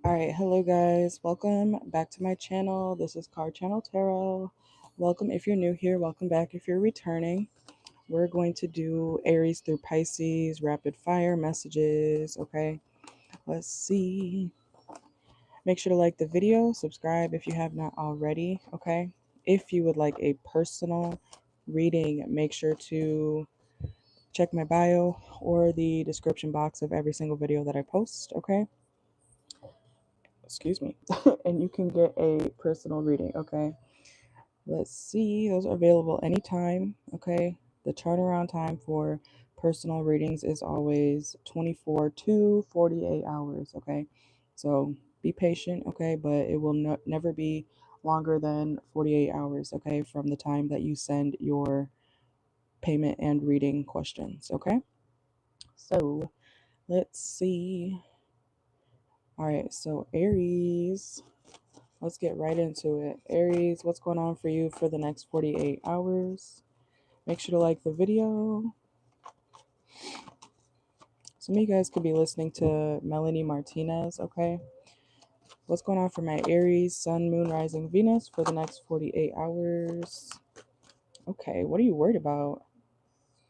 All right, hello guys. Welcome back to my channel. This is CarChanneledTarot. Welcome if you're new here. Welcome back if you're returning. We're going to do Aries through Pisces, rapid fire messages. Okay, let's see. Make sure to like the video, subscribe if you have not already. Okay, if you would like a personal reading, make sure to check my bio or the description box of every single video that I post. Okay, excuse me. And you can get a personal reading. Okay, let's see, those are available anytime. Okay, the turnaround time for personal readings is always 24 to 48 hours. Okay, so be patient. Okay, but it will never be longer than 48 hours. Okay, from the time that you send your payment and reading questions. Okay, so let's see. All right, so Aries, let's get right into it. Aries, what's going on for you for the next 48 hours? Make sure to like the video. Some of you guys could be listening to Melanie Martinez, okay? What's going on for my Aries, Sun, Moon, Rising, Venus for the next 48 hours? Okay, what are you worried about?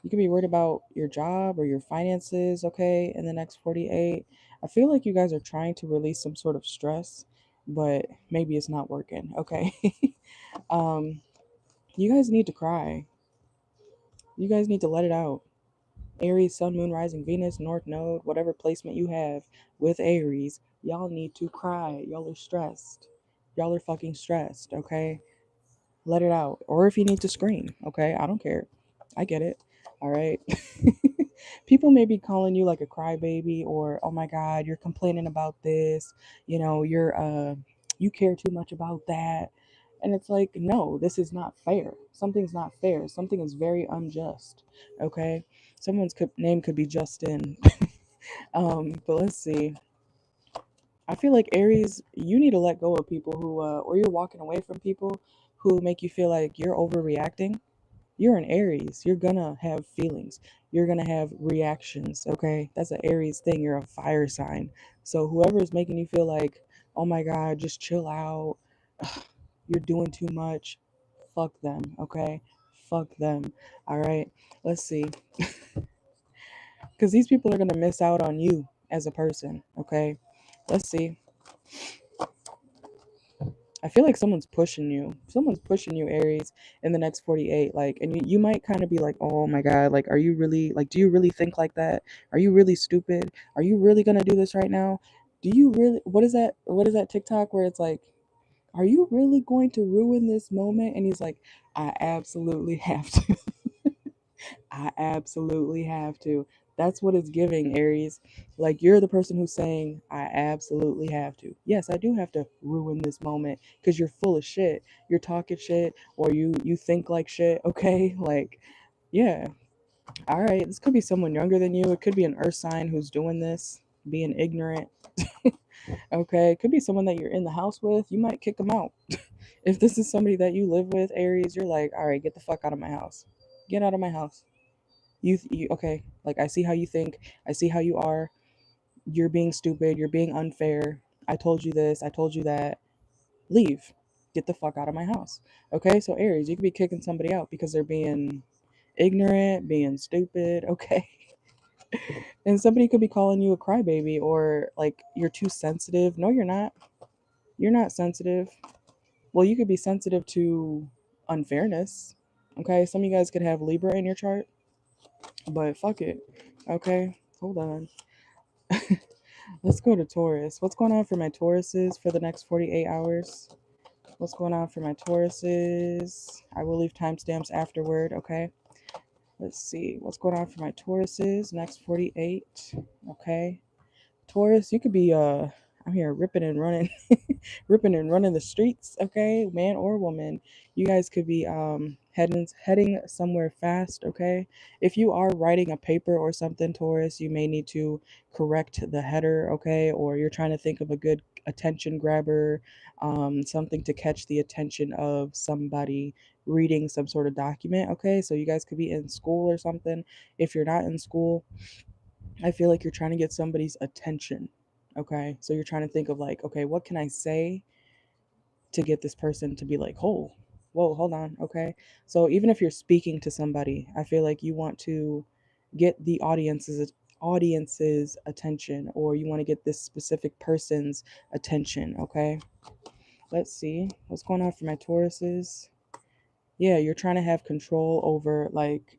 You could be worried about your job or your finances, okay, in the next 48. I feel like you guys are trying to release some sort of stress, but maybe it's not working, okay? You guys need to cry. You guys need to let it out. Aries, Sun, Moon, Rising, Venus, North Node, whatever placement you have with Aries, y'all need to cry. Y'all are stressed. Y'all are fucking stressed, okay? Let it out. Or if you need to scream, okay? I don't care. I get it. All right. People may be calling you like a crybaby or, oh my God, you're complaining about this. You care too much about that. And it's like, no, this is not fair. Something's not fair. Something is very unjust. Okay. Someone's name could be Justin. But let's see. I feel like Aries, you need to let go of people who, or you're walking away from people who make you feel like you're overreacting. You're an Aries. You're gonna have feelings. You're gonna have reactions. Okay, that's an Aries thing. You're a fire sign. So whoever is making you feel like, oh my God, just chill out. You're doing too much. Fuck them. Okay, fuck them. All right. Let's see. Because these people are gonna miss out on you as a person. Okay. Let's see. I feel like someone's pushing you. Someone's pushing you, Aries, in the next 48. Like, and you might kind of be like, oh my God, like, are you really, like, do you really think like that? Are you really stupid? Are you really going to do this right now? Do you really, what is that TikTok where it's like, are you really going to ruin this moment? And he's like, I absolutely have to. I absolutely have to. That's what it's giving, Aries. Like you're the person who's saying, I absolutely have to. Yes, I do have to ruin this moment because you're full of shit. You're talking shit or you think like shit, okay? Like, yeah. All right. This could be someone younger than you. It could be an earth sign who's doing this, being ignorant. Okay. It could be someone that you're in the house with. You might kick them out. If this is somebody that you live with, Aries, you're like, all right, get the fuck out of my house. Get out of my house. You okay, like I see how you think, I see how you are, you're being stupid, you're being unfair, I told you this, I told you that, leave, get the fuck out of my house. Okay, so Aries, you could be kicking somebody out because they're being ignorant, being stupid. Okay. And somebody could be calling you a crybaby or like you're too sensitive. No, you're not sensitive. Well, you could be sensitive to unfairness. Okay, some of you guys could have Libra in your chart, but fuck it. Okay, hold on. Let's go to Taurus. What's going on for my Tauruses for the next 48 hours? What's going on for my Tauruses? I will leave timestamps afterward, okay? Let's see. What's going on for my Tauruses next 48? Okay. Taurus, you could be I'm here ripping and running ripping and running the streets, okay? Man or woman. You guys could be heading somewhere fast, okay? If you are writing a paper or something, Taurus, you may need to correct the header, okay? Or you're trying to think of a good attention grabber, something to catch the attention of somebody reading some sort of document, okay? So you guys could be in school or something. If you're not in school, I feel like you're trying to get somebody's attention. Okay, so you're trying to think of like, okay, what can I say to get this person to be like, oh, whoa, hold on. Okay, so even if you're speaking to somebody, I feel like you want to get the audience's attention, or you want to get this specific person's attention. Okay, let's see what's going on for my Tauruses. Yeah, you're trying to have control over like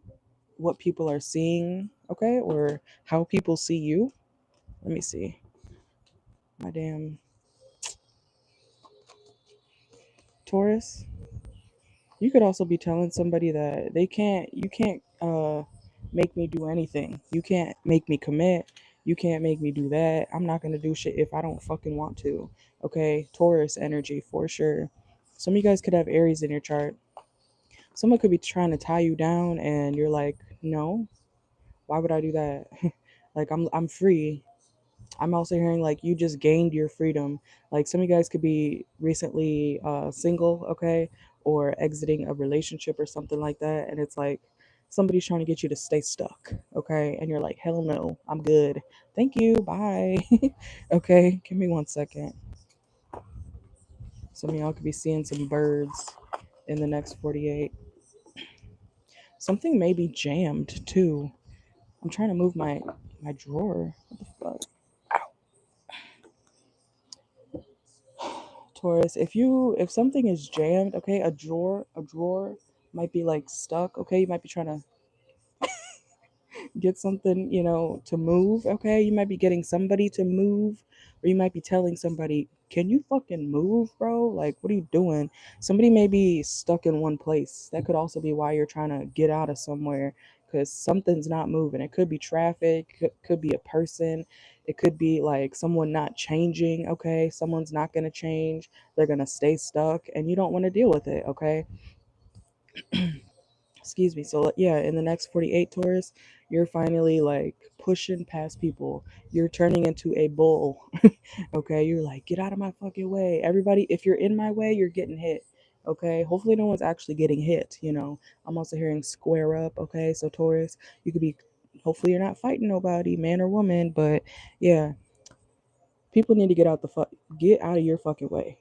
what people are seeing, okay, or how people see you. Let me see. My damn Taurus. You could also be telling somebody that you can't make me do anything. You can't make me commit. You can't make me do that. I'm not gonna do shit if I don't fucking want to. Okay, Taurus energy for sure. Some of you guys could have Aries in your chart. Someone could be trying to tie you down, and you're like, no, why would I do that? Like I'm free. I'm also hearing like you just gained your freedom. Like some of you guys could be recently single, okay, or exiting a relationship or something like that, and it's like somebody's trying to get you to stay stuck, okay, and you're like, hell no, I'm good. Thank you, bye. Okay, give me 1 second. Some of y'all could be seeing some birds in the next 48. Something may be jammed too. I'm trying to move my drawer. What the fuck? Taurus, if something is jammed, okay, a drawer might be like stuck, okay? You might be trying to get something, to move, okay? You might be getting somebody to move, or you might be telling somebody, "Can you fucking move, bro? Like, what are you doing?" Somebody may be stuck in one place. That could also be why you're trying to get out of somewhere, because something's not moving. It could be traffic, could be a person, it could be like someone not changing, okay? Someone's not going to change. They're going to stay stuck, and you don't want to deal with it, okay? Excuse me. So yeah, in the next 48, Taurus, you're finally like pushing past people. You're turning into a bull. Okay, you're like, get out of my fucking way. Everybody, if you're in my way, you're getting hit. Okay, hopefully no one's actually getting hit. I'm also hearing square up. Okay, so Taurus, you could be, hopefully you're not fighting nobody, man or woman, but yeah, people need to get out of your fucking way.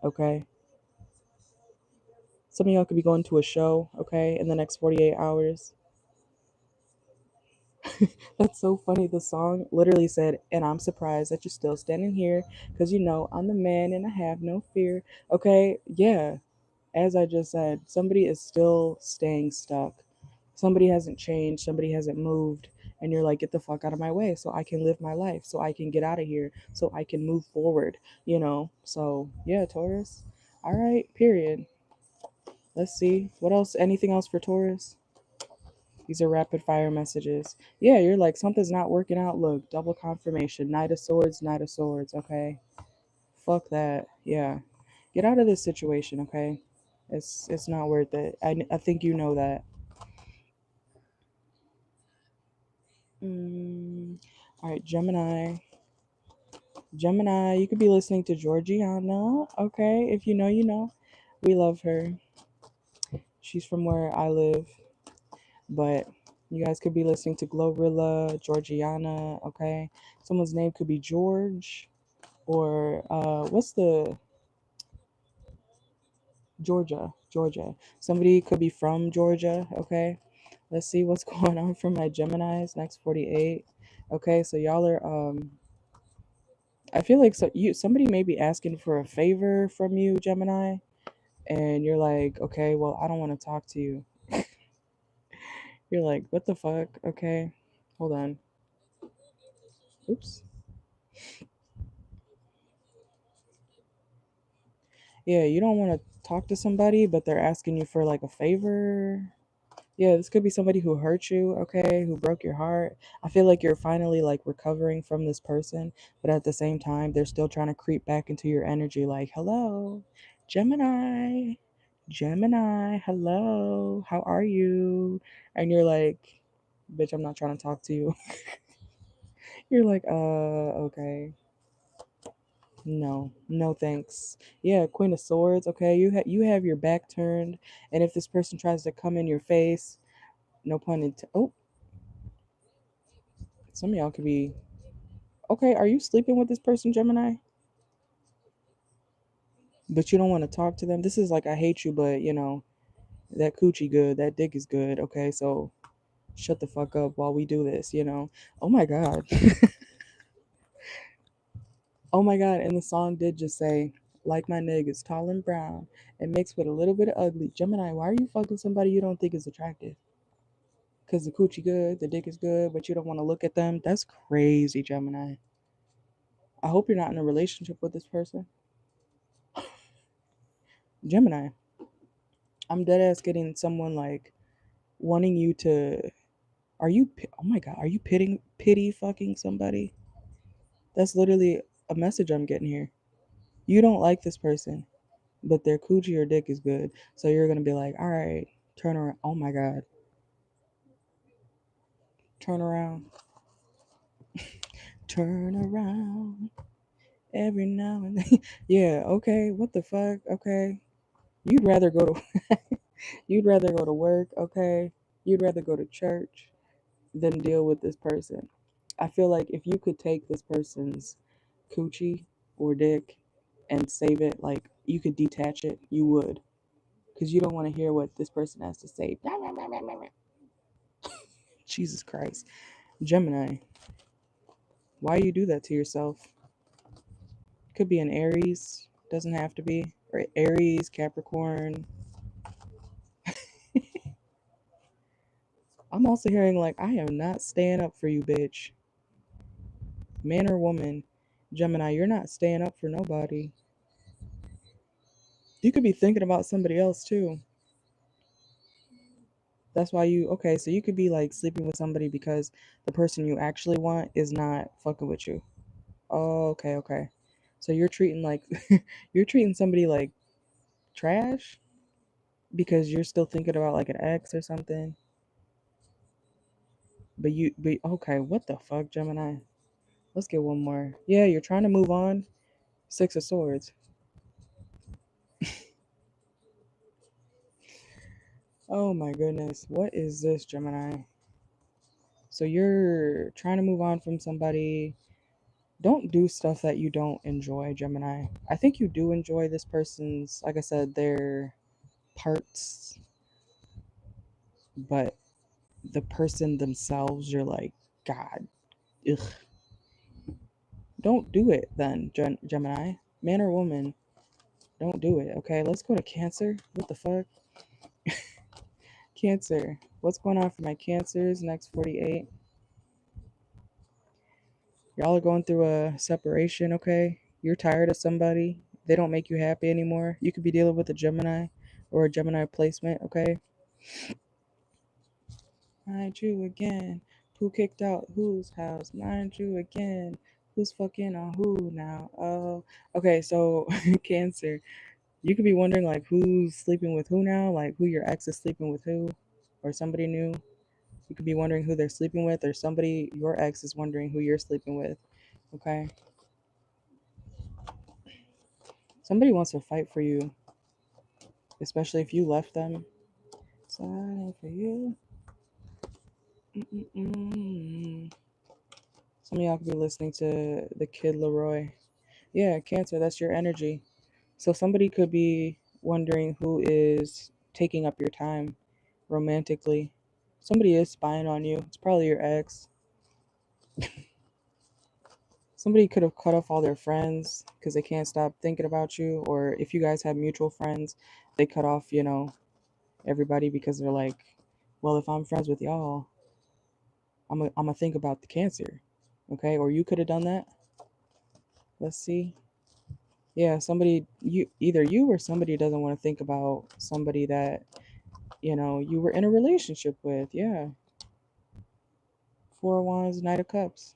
Okay, some of y'all could be going to a show, okay, in the next 48 hours. That's so funny. The song literally said, "And I'm surprised that you're still standing here because I'm the man and I have no fear." Okay, yeah. As I just said, somebody is still staying stuck. Somebody hasn't changed, somebody hasn't moved, and you're like, "Get the fuck out of my way so I can live my life, so I can get out of here, so I can move forward." So, yeah, Taurus. All right, period. Let's see. What else? Anything else for Taurus? These are rapid fire messages. Yeah, you're like, something's not working out. Look, double confirmation. Knight of Swords, Knight of Swords. Okay. Fuck that. Yeah. Get out of this situation, okay? It's not worth it. I think you know that. All right, Gemini. Gemini, you could be listening to Georgiana, okay? If you know, you know. We love her. She's from where I live. But you guys could be listening to Glorilla, Georgiana, okay? Someone's name could be George, or what's the Georgia. Somebody could be from Georgia, okay? Let's see what's going on for my Geminis next 48. Okay, so y'all are I feel like somebody may be asking for a favor from you, Gemini, and you're like, "Okay, well, I don't want to talk to you." You're like, "What the fuck?" Okay. Hold on. Oops. Yeah, you don't want to talk to somebody, but they're asking you for like a favor. Yeah, this could be somebody who hurt you, okay, who broke your heart. I feel like you're finally like recovering from this person, but at the same time, they're still trying to creep back into your energy like, "Hello, Gemini, Gemini, hello, how are you?" And you're like, "Bitch, I'm not trying to talk to you." You're like, okay. No, no thanks. Yeah, Queen of Swords, okay? You have your back turned, and if this person tries to come in your face, no pun intended. Oh, some of y'all could be. Okay, are you sleeping with this person, Gemini? But you don't want to talk to them. This is like, I hate you, but that coochie good, that dick is good. Okay, so shut the fuck up while we do this. Oh my God. Oh my God. And the song did just say, like my niggas, tall and brown, and mixed with a little bit of ugly. Gemini, why are you fucking somebody you don't think is attractive? Because the coochie good, the dick is good, but you don't want to look at them? That's crazy, Gemini. I hope you're not in a relationship with this person. Gemini, I'm dead ass getting someone like wanting you to. Oh my God, are you pity fucking somebody? That's literally a message I'm getting here. You don't like this person, but their coochie or dick is good. So you're going to be like, all right, turn around. Oh my God. Turn around. Turn around every now and then. Yeah, okay. What the fuck? Okay. You'd rather go to you'd rather go to work, okay? You'd rather go to church than deal with this person. I feel like if you could take this person's coochie or dick and save it, like you could detach it, you would. Because you don't want to hear what this person has to say. Jesus Christ. Gemini, why you do that to yourself? Could be an Aries, doesn't have to be. Or Aries, Capricorn. I'm also hearing like, I am not staying up for you, bitch. Man or woman. Gemini, you're not staying up for nobody. You could be thinking about somebody else too. That's why okay, so you could be like sleeping with somebody because the person you actually want is not fucking with you. Oh, okay, okay. So you're treating like you're treating somebody like trash because you're still thinking about like an ex or something. But okay, what the fuck, Gemini? Let's get one more. Yeah, you're trying to move on. Six of Swords. Oh my goodness. What is this, Gemini? So you're trying to move on from somebody. Don't do stuff that you don't enjoy, Gemini. I think you do enjoy this person's, like I said, their parts, but the person themselves, you're like, God, ugh. Don't do it then, Gemini. Man or woman, don't do it. Okay, let's go to Cancer. What the fuck? Cancer. What's going on for my Cancers next 48? Y'all are going through a separation, okay? You're tired of somebody. They don't make you happy anymore. You could be dealing with a Gemini or a Gemini placement, okay? Mind you again. Who kicked out whose house? Mind you again. Who's fucking on who now? Oh, okay. So Cancer, you could be wondering like who's sleeping with who now, like who your ex is sleeping with who, or somebody new. You could be wondering who they're sleeping with, or somebody your ex is wondering who you're sleeping with. Okay. Somebody wants to fight for you, especially if you left them. Fighting for you. Mm-mm-mm. Some of y'all could be listening to the Kid Leroy. Yeah, Cancer, that's your energy. So somebody could be wondering who is taking up your time romantically. Somebody is spying on you. It's probably your ex. Somebody could have cut off all their friends because they can't stop thinking about you. Or if you guys have mutual friends, they cut off, everybody because they're like, well, if I'm friends with y'all, I'm gonna think about the Cancer. Okay, or you could have done that. Let's see. Yeah, somebody either you or somebody doesn't want to think about somebody that you were in a relationship with. Yeah. Four of Wands, Knight of Cups.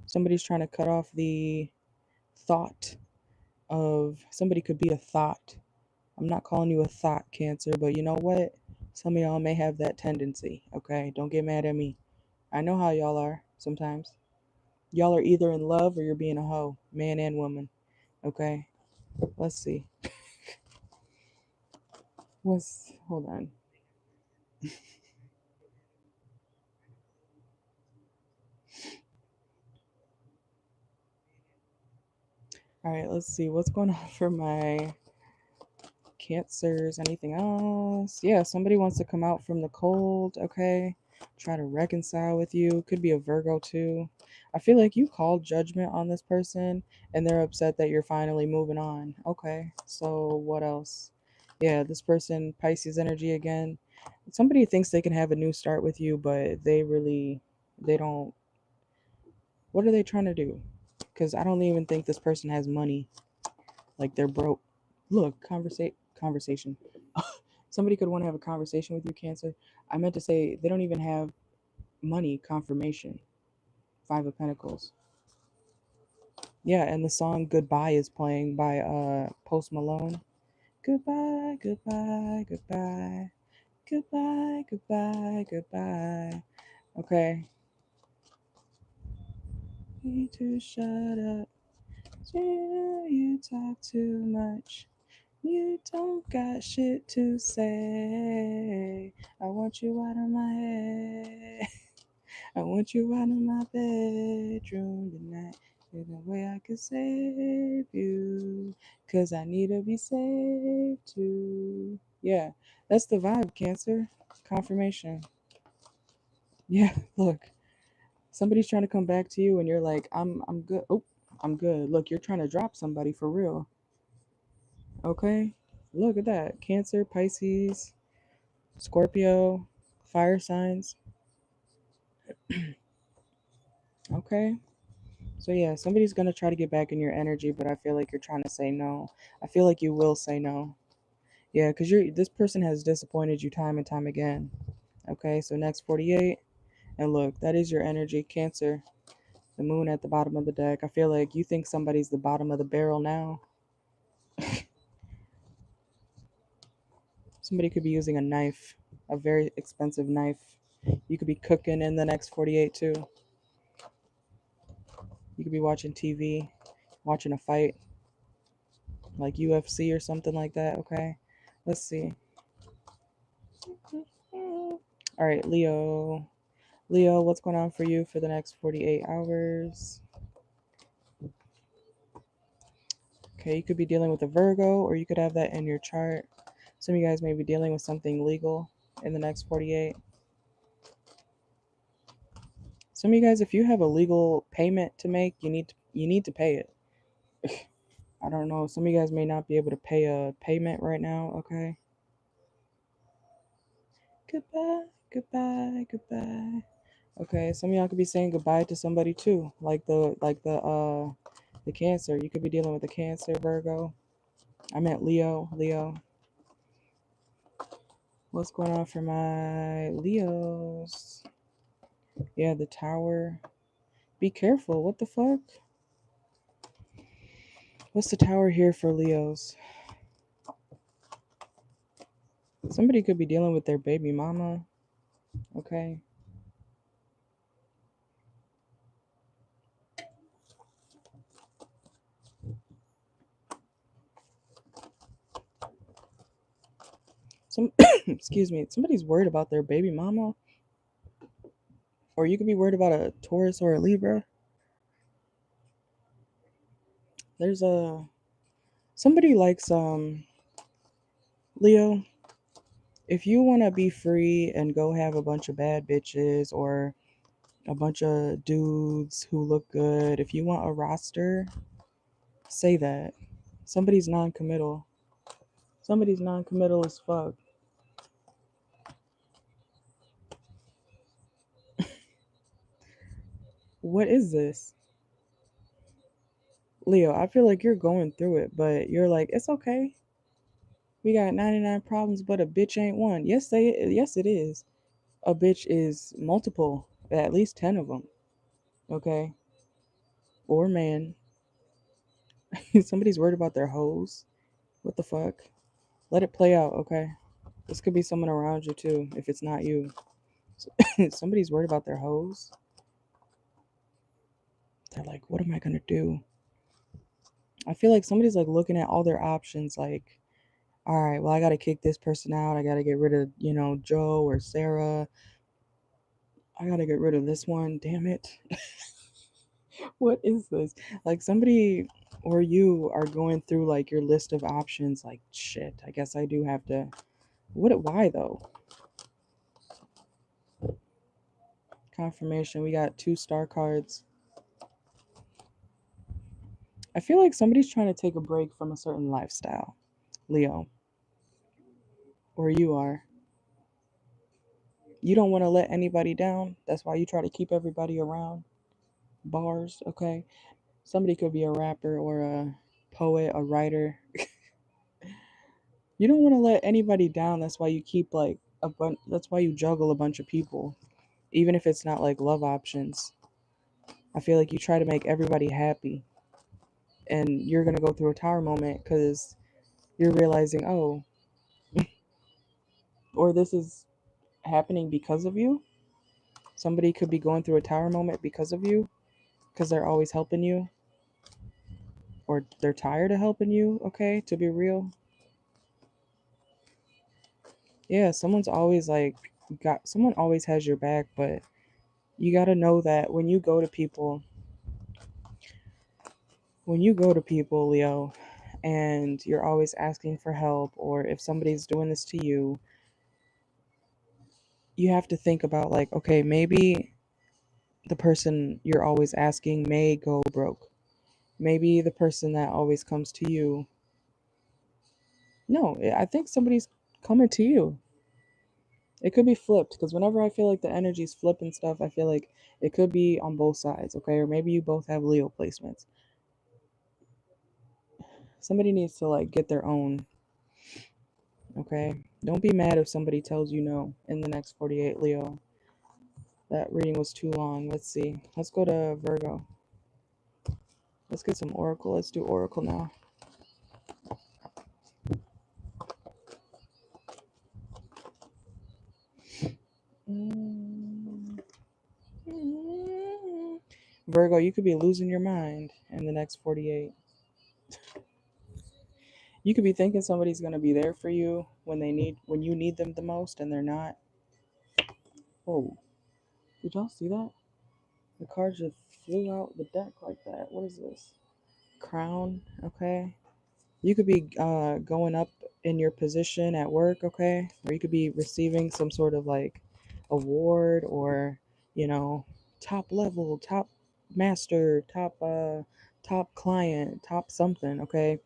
Somebody's trying to cut off the thought of somebody could be a thought. I'm not calling you a thought, Cancer, but you know what? Some of y'all may have that tendency. Okay, don't get mad at me. I know how y'all are sometimes. Y'all are either in love or you're being a hoe, man and woman. Okay, let's see. Hold on. All right, let's see what's going on for my Cancers. Anything else? Yeah, somebody wants to come out from the cold. Okay, try to reconcile with you. Could be a Virgo too. I feel like you called judgment on this person and they're upset that you're finally moving on. Okay, so what else? Yeah, this person, Pisces energy again. Somebody thinks they can have a new start with you, but they don't. What are they trying to do? Because I don't even think this person has money. Like they're broke. Look, conversation. Somebody could want to have a conversation with you, Cancer. I meant to say they don't even have money confirmation. Five of Pentacles. Yeah, and the song Goodbye is playing by Post Malone. Goodbye, goodbye, goodbye. Goodbye, goodbye, goodbye. Okay. Need to shut up. You talk too much. You don't got shit to say. I want you out of my head. I want you out of my bedroom tonight. There's no way I could save you. Cause I need to be saved too. Yeah, that's the vibe, Cancer. Confirmation. Yeah, look. Somebody's trying to come back to you and you're like, I'm good. Oh, I'm good. Look, you're trying to drop somebody for real. Okay? Look at that. Cancer, Pisces, Scorpio, fire signs. Okay. So yeah, somebody's gonna try to get back in your energy, but I feel like you're trying to say no. I feel like you will say no. Yeah, because this person has disappointed you time and time again. Okay, so next 48. And look, that is your energy, Cancer. The moon at the bottom of the deck. I feel like you think somebody's the bottom of the barrel now. Somebody could be using a knife, a very expensive knife. You could be cooking in the next 48 too. You could be watching TV, watching a fight, like UFC or something like that. Okay, let's see. All right, Leo. Leo, what's going on for you for the next 48 hours? Okay, you could be dealing with a Virgo, or you could have that in your chart. Some of you guys may be dealing with something legal in the next 48. Some of you guys, if you have a legal payment to make, you need to pay it. I don't know. Some of you guys may not be able to pay a payment right now. Okay. Goodbye, goodbye, goodbye. Okay, some of y'all could be saying goodbye to somebody too, the Cancer. You could be dealing with the Cancer, Virgo. I meant Leo. Leo. What's going on for my Leos? Yeah, the Tower. Be careful. What the fuck? What's the Tower here for Leos? Somebody could be dealing with their baby mama. Okay. Excuse me. Somebody's worried about their baby mama. Or you could be worried about a Taurus or a Libra. There's a somebody likes Leo. If you want to be free and go have a bunch of bad bitches or a bunch of dudes who look good, if you want a roster, say that. Somebody's non-committal. Somebody's non-committal as fuck. What is this? Leo, I feel like you're going through it, but you're like, it's okay. We got 99 problems, but a bitch ain't one. Yes, it is. A bitch is multiple, at least 10 of them. Okay? Or man. Somebody's worried about their hoes. What the fuck? Let it play out, okay? This could be someone around you too, if it's not you. Somebody's worried about their hoes. They're like, what am I gonna do? I feel like somebody's like looking at all their options, like, all right, well, I gotta kick this person out. I gotta get rid of, Joe or Sarah. I gotta get rid of this one. Damn it. What is this? Like somebody Or you are going through like your list of options, like, shit, I guess I do have to. Why though? Confirmation. We got 2 star cards. I feel like somebody's trying to take a break from a certain lifestyle, Leo. Or you are. You don't want to let anybody down. That's why you try to keep everybody around. Bars, okay? Somebody could be a rapper or a poet, a writer. You don't want to let anybody down. That's why you keep like that's why you juggle a bunch of people, even if it's not like love options. I feel like you try to make everybody happy, and you're going to go through a tower moment cuz you're realizing, "Oh, or this is happening because of you." Somebody could be going through a tower moment because of you, because they're always helping you, or they're tired of helping you, okay? To be real. Yeah, someone's always like someone always has your back, but you got to know that when you go to people, Leo, and you're always asking for help, or if somebody's doing this to you, you have to think about like, okay, maybe the person you're always asking may go broke. Maybe the person that always comes to you. No, I think somebody's coming to you. It could be flipped, because whenever I feel like the energy's flipping stuff, I feel like it could be on both sides, okay? Or maybe you both have Leo placements. Somebody needs to like get their own, okay? Don't be mad if somebody tells you no in the next 48, Leo. That reading was too long. Let's see. Let's go to Virgo. Let's get some Oracle. Let's do Oracle now. Virgo, you could be losing your mind in the next 48. You could be thinking somebody's going to be there for you when you need them the most, and they're not. Oh, did y'all see that? The card just flew out the deck like that. What is this? Crown, okay? You could be going up in your position at work, okay? Or you could be receiving some sort of like award, or, you know, top level, top master, top client, top something, okay?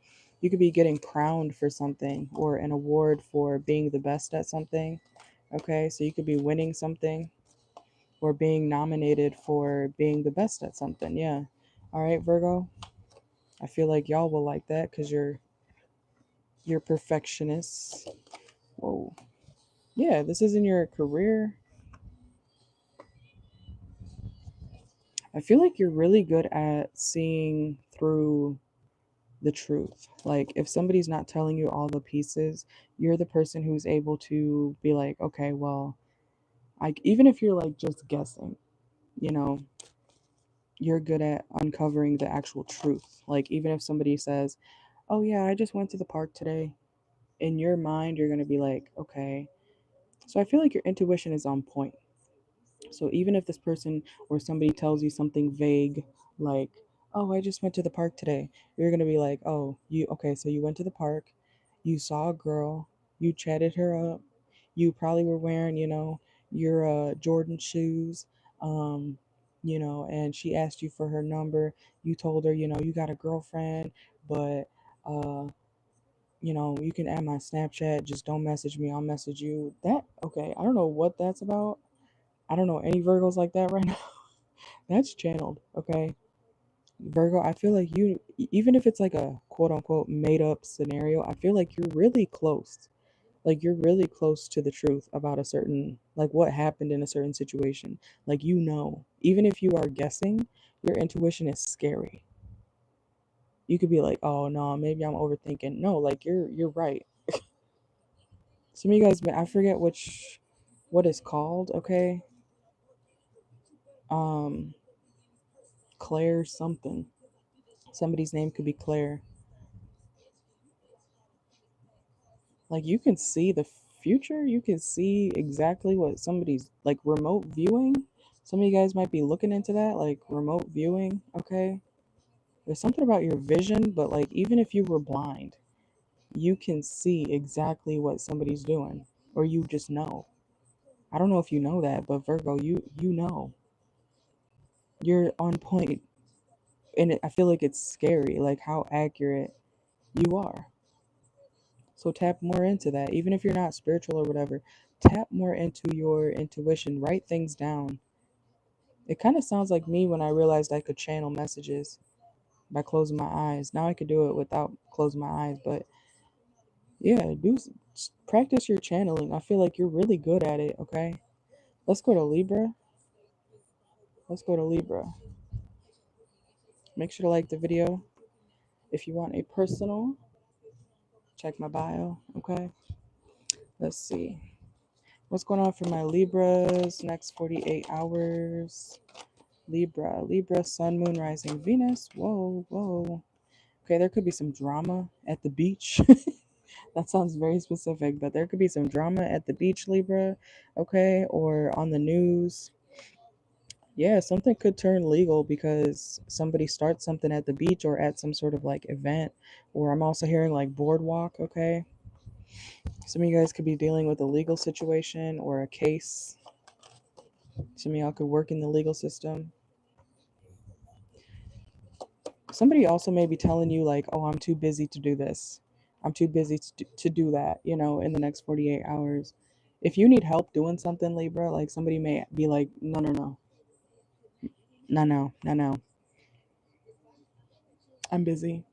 You could be getting crowned for something, or an award for being the best at something, okay? So you could be winning something, or being nominated for being the best at something. Yeah. All right, Virgo. I feel like y'all will like that because you're perfectionists. Whoa. Yeah, this is in your career. I feel like you're really good at seeing through the truth. Like if somebody's not telling you all the pieces, you're the person who's able to be like, okay, well, even if you're like just guessing, you know, you're good at uncovering the actual truth. Like even if somebody says, "Oh yeah, I just went to the park today." In your mind, you're going to be like, "Okay." So I feel like your intuition is on point. So even if this person or somebody tells you something vague, like, "Oh, I just went to the park today," you're gonna be like, "Oh, okay? So you went to the park, you saw a girl, you chatted her up, you probably were wearing, your Jordan shoes, um, and she asked you for her number. You told her, you got a girlfriend, but uh." You can add my Snapchat. Just don't message me. I'll message you. That, okay. I don't know what that's about. I don't know any Virgos like that right now. That's channeled, okay? Virgo, I feel like even if it's like a quote unquote made up scenario, I feel like you're really close. Like you're really close to the truth about a certain, like what happened in a certain situation. Like, even if you are guessing, your intuition is scary. You could be like, oh no, maybe I'm overthinking. No, like you're right. Some of you guys, I forget what it's called, okay? Um, Claire something. Somebody's name could be Claire. Like you can see the future. You can see exactly what somebody's like remote viewing. Some of you guys might be looking into that, like remote viewing, okay? There's something about your vision, but like even if you were blind, you can see exactly what somebody's doing, or you just know. I don't know if you know that, but Virgo, you know. You're on point, and I feel like it's scary, like how accurate you are. So tap more into that. Even if you're not spiritual or whatever, tap more into your intuition. Write things down. It kind of sounds like me when I realized I could channel messages by closing my eyes. Now I could do it without closing my eyes, but yeah, practice your channeling. I feel like you're really good at it, okay? Let's go to Libra. Let's go to Libra. Make sure to like the video. If you want a personal, check my bio, okay? Let's see. What's going on for my Libras next 48 hours? Libra, Sun, Moon, Rising, Venus. Whoa, whoa. Okay, there could be some drama at the beach. That sounds very specific, but there could be some drama at the beach, Libra, okay, or on the news. Yeah, something could turn legal because somebody starts something at the beach or at some sort of like event, or I'm also hearing like boardwalk, okay? Some of you guys could be dealing with a legal situation or a case. Some of y'all could work in the legal system. Somebody also may be telling you like, oh, I'm too busy to do this. I'm too busy to do that, in the next 48 hours. If you need help doing something, Libra, like somebody may be like, no, no, no, no, no, no, no. I'm busy.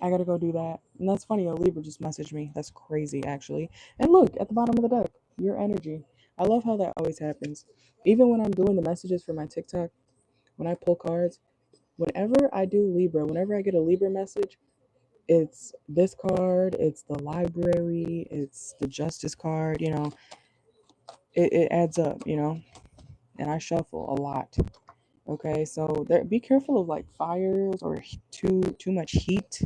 I gotta go do that. And that's funny, a Libra just messaged me. That's crazy, actually. And look, at the bottom of the deck, your energy. I love how that always happens. Even when I'm doing the messages for my TikTok, when I pull cards, whenever I do Libra, whenever I get a Libra message, it's this card, it's the library, it's the justice card, it adds up, and I shuffle a lot. Okay, so there, be careful of like fires or too much heat.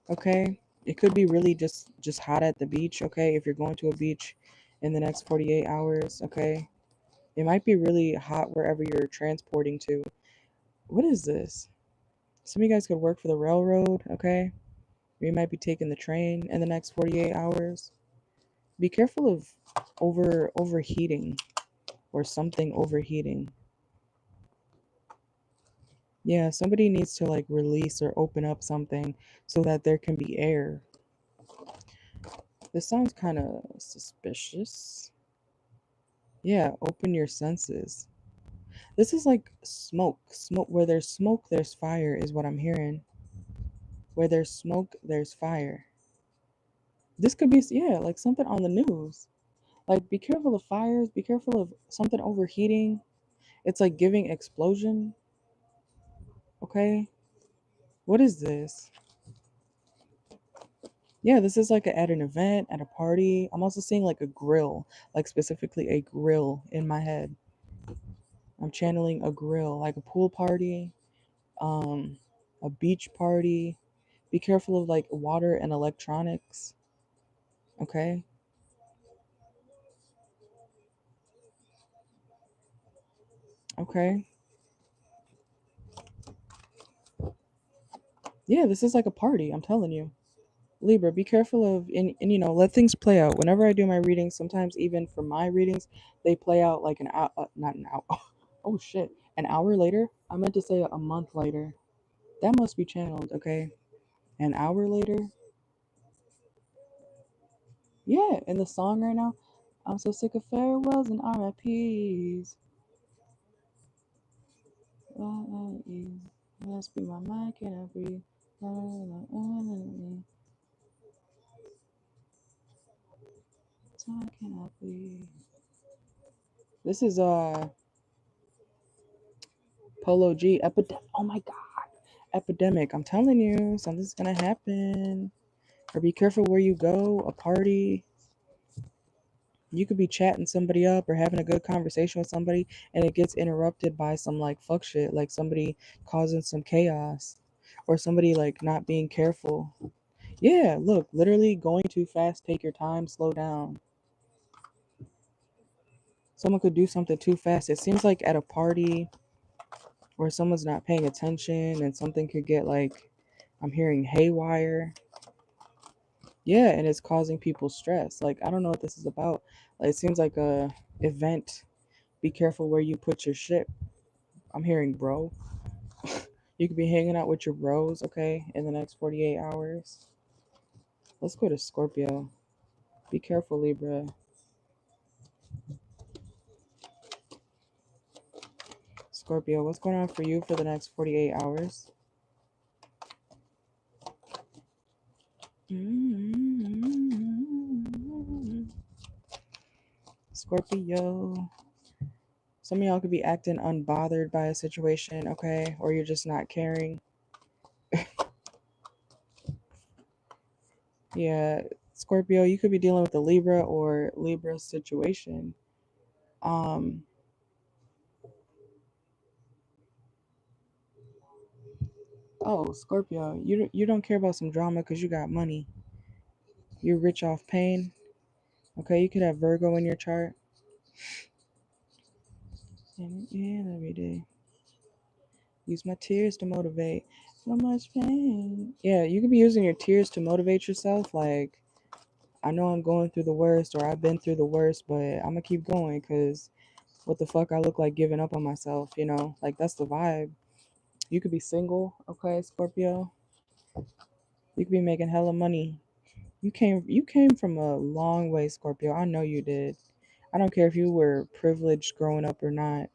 Okay, it could be really just hot at the beach. Okay, if you're going to a beach in the next 48 hours. Okay, it might be really hot wherever you're transporting to. What is this? Some of you guys could work for the railroad. Okay, you might be taking the train in the next 48 hours. Be careful of overheating or something overheating. Yeah, somebody needs to like release or open up something so that there can be air. This sounds kind of suspicious. Yeah, open your senses. This is like smoke. Smoke, where there's smoke, there's fire, is what I'm hearing. Where there's smoke, there's fire. This could be, yeah, like something on the news. Like, be careful of fires, be careful of something overheating. It's like giving explosion. Okay, what is this? Yeah, this is like at an event, at a party. I'm also seeing like a grill, like specifically a grill in my head. I'm channeling a grill, like a pool party, um, a beach party. Be careful of like water and electronics. Okay. Okay. Yeah, this is like a party. I'm telling you. Libra, be careful of, and let things play out. Whenever I do my readings, sometimes even for my readings, they play out like an hour, not an hour. Oh shit, an hour later. I meant to say a month later. That must be channeled, okay? An hour later. Yeah, in the song right now, I'm so sick of farewells and RIPs. Must be my mind, can I breathe? Time cannot breathe. This is Polo G oh my god. Epidemic. I'm telling you, something's gonna happen. Or be careful where you go, a party. You could be chatting somebody up or having a good conversation with somebody and it gets interrupted by some like fuck shit, like somebody causing some chaos or somebody like not being careful. Yeah, look, literally going too fast, take your time, slow down. Someone could do something too fast. It seems like at a party Or someone's not paying attention and something could get like, I'm hearing haywire. Yeah, and it's causing people stress. Like, I don't know what this is about. Like, it seems like a event. Be careful where you put your shit. I'm hearing bro. You could be hanging out with your bros, okay, in the next 48 hours. Let's go to Scorpio. Be careful, Libra. Scorpio, what's going on for you for the next 48 hours? Scorpio. Some of y'all could be acting unbothered by a situation, okay? Or you're just not caring. Yeah, Scorpio, you could be dealing with a Libra or Libra situation. Oh, Scorpio, you don't care about some drama because you got money. You're rich off pain. Okay, you could have Virgo in your chart. And yeah, every day. Use my tears to motivate. So much pain. Yeah, you could be using your tears to motivate yourself. Like, I know I'm going through the worst, or I've been through the worst, but I'm gonna keep going because what the fuck, I look like giving up on myself, you know? Like, that's the vibe. You could be single, okay, Scorpio. You could be making hella money. You came from a long way, Scorpio. I know you did. I don't care if you were privileged growing up or not.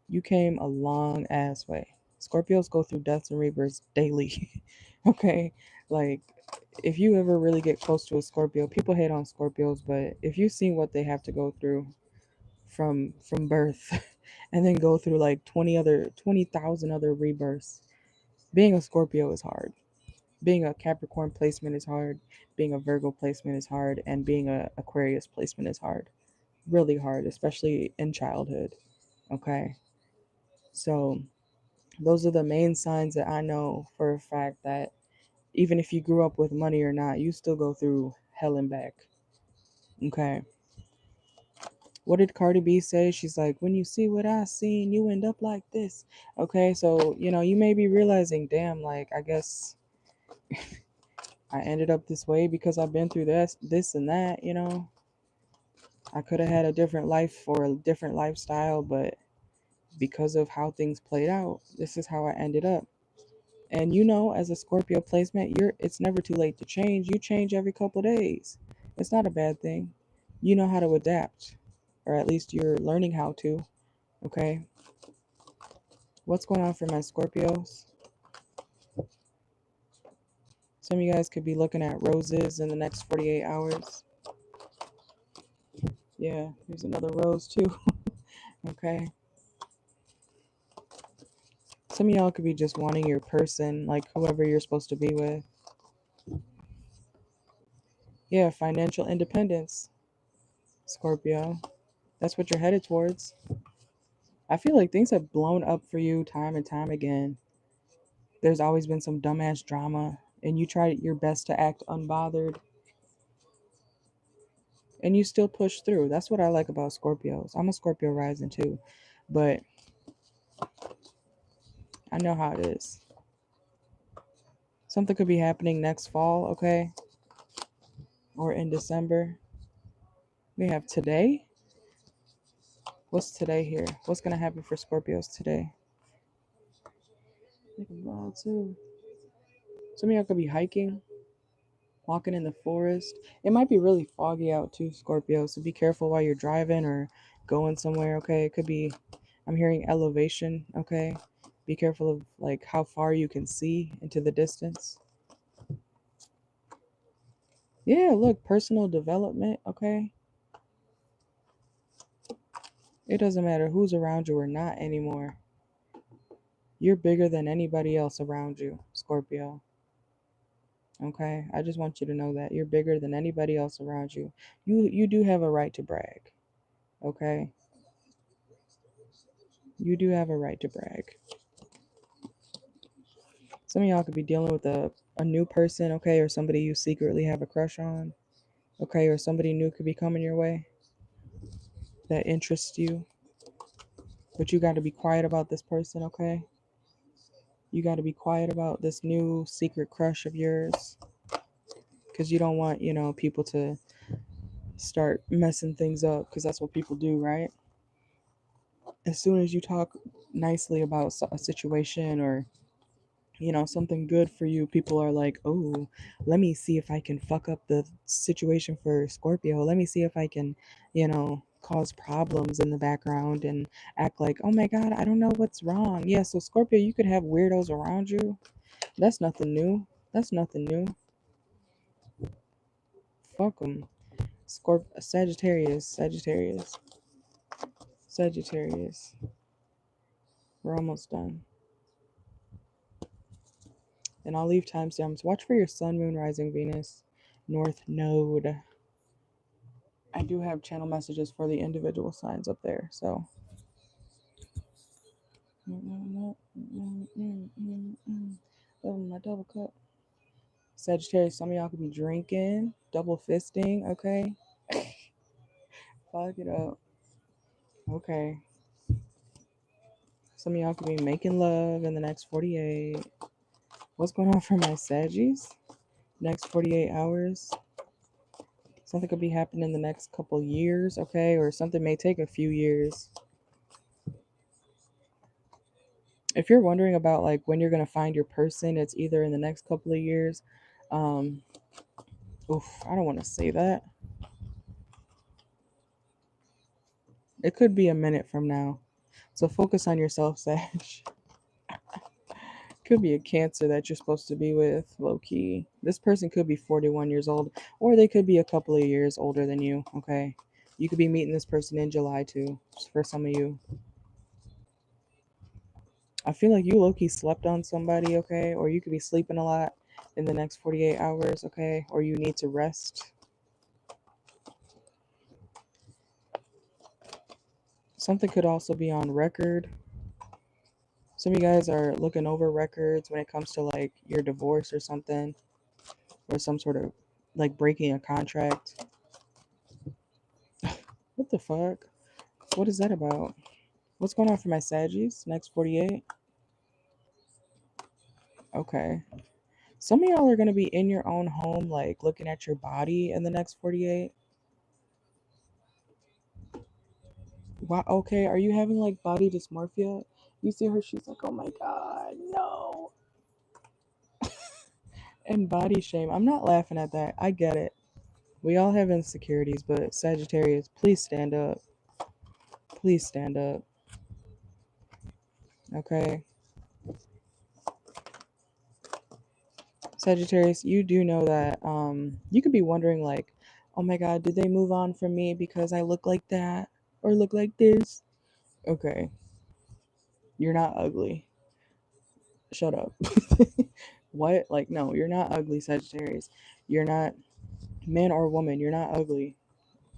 You came a long ass way. Scorpios go through deaths and rebirths daily. Okay? Like, if you ever really get close to a Scorpio, people hate on Scorpios, but if you've seen what they have to go through from birth and then go through like 20,000 other rebirths, being a Scorpio is hard. Being a Capricorn placement is hard. Being a Virgo placement is hard, and being a Aquarius placement is hard. Really hard, especially in childhood. Okay? So, those are the main signs that I know for a fact that even if you grew up with money or not, you still go through hell and back. Okay. What did Cardi B say? She's like, when you see what I seen, you end up like this. Okay, so you may be realizing, damn, like, I guess I ended up this way because I've been through this and that. I could have had a different life or a different lifestyle, but because of how things played out, this is how I ended up. And as a Scorpio placement, it's never too late to change. You change every couple of days. It's not a bad thing. You know how to adapt, or at least you're learning how to. Okay. What's going on for my Scorpios? Some of you guys could be looking at roses in the next 48 hours. Yeah, there's another rose too. Okay. Some of y'all could be just wanting your person, like whoever you're supposed to be with. Yeah, financial independence, Scorpio. That's what you're headed towards. I feel like things have blown up for you time and time again. There's always been some dumbass drama, and you try your best to act unbothered, and you still push through. That's what I like about Scorpios. I'm a Scorpio rising too, but I know how it is. Something could be happening next fall, okay? Or in December. We have today. What's today here? What's going to happen for Scorpios today? Too. Some of y'all could be hiking, walking in the forest. It might be really foggy out too, Scorpio, so be careful while you're driving or going somewhere, okay? It could be, I'm hearing elevation, okay? Be careful of like how far you can see into the distance. Yeah, look, personal development, okay? It doesn't matter who's around you or not anymore. You're bigger than anybody else around you, Scorpio. Okay? I just want you to know that you're bigger than anybody else around you. You do have a right to brag. Okay? You do have a right to brag. Some of y'all could be dealing with a new person, okay, or somebody you secretly have a crush on, okay, or somebody new could be coming your way that interests you. But you got to be quiet about this person, okay? You got to be quiet about this new secret crush of yours. Because you don't want, people to start messing things up. Because that's what people do, right? As soon as you talk nicely about a situation or something good for you, people are like, oh, let me see if I can fuck up the situation for Scorpio. Let me see if I can, cause problems in the background and act like, oh my God, I don't know what's wrong. Yeah, so Scorpio, you could have weirdos around you. That's nothing new. That's nothing new. Fuck them. Sagittarius. We're almost done. And I'll leave timestamps. Watch for your sun, moon, rising, Venus, North Node. I do have channel messages for the individual signs up there, so. Oh, my double cup. Sagittarius, some of y'all could be drinking, double fisting, okay? Fuck it up. Okay. Some of y'all could be making love in the next 48. What's going on for my Saggies? Next 48 hours. Something could be happening in the next couple years, okay? Or something may take a few years. If you're wondering about like when you're going to find your person, it's either in the next couple of years. I don't want to say that. It could be a minute from now. So focus on yourself, Sag. Could be a Cancer that you're supposed to be with, low key. This person could be 41 years old, or they could be a couple of years older than you, okay? You could be meeting this person in July too, for some of you. I feel like you low-key slept on somebody, okay? Or you could be sleeping a lot in the next 48 hours, okay? Or you need to rest. Something could also be on record. Some of you guys are looking over records when it comes to like your divorce or something, or some sort of like breaking a contract. What the fuck? What is that about? What's going on for my Saggies? Next 48? Okay. Some of y'all are going to be in your own home, like looking at your body in the next 48. Wow. Okay. Are you having like body dysmorphia? You see her, she's like, oh my God, no. And body shame. I'm not laughing at that. I get it. We all have insecurities, but Sagittarius, please stand up. Please stand up. Okay. Sagittarius, you do know that you could be wondering like, oh my God, did they move on from me because I look like that or look like this? Okay. You're not ugly. Shut up. What? Like, no, you're not ugly, Sagittarius. You're not man or woman. You're not ugly.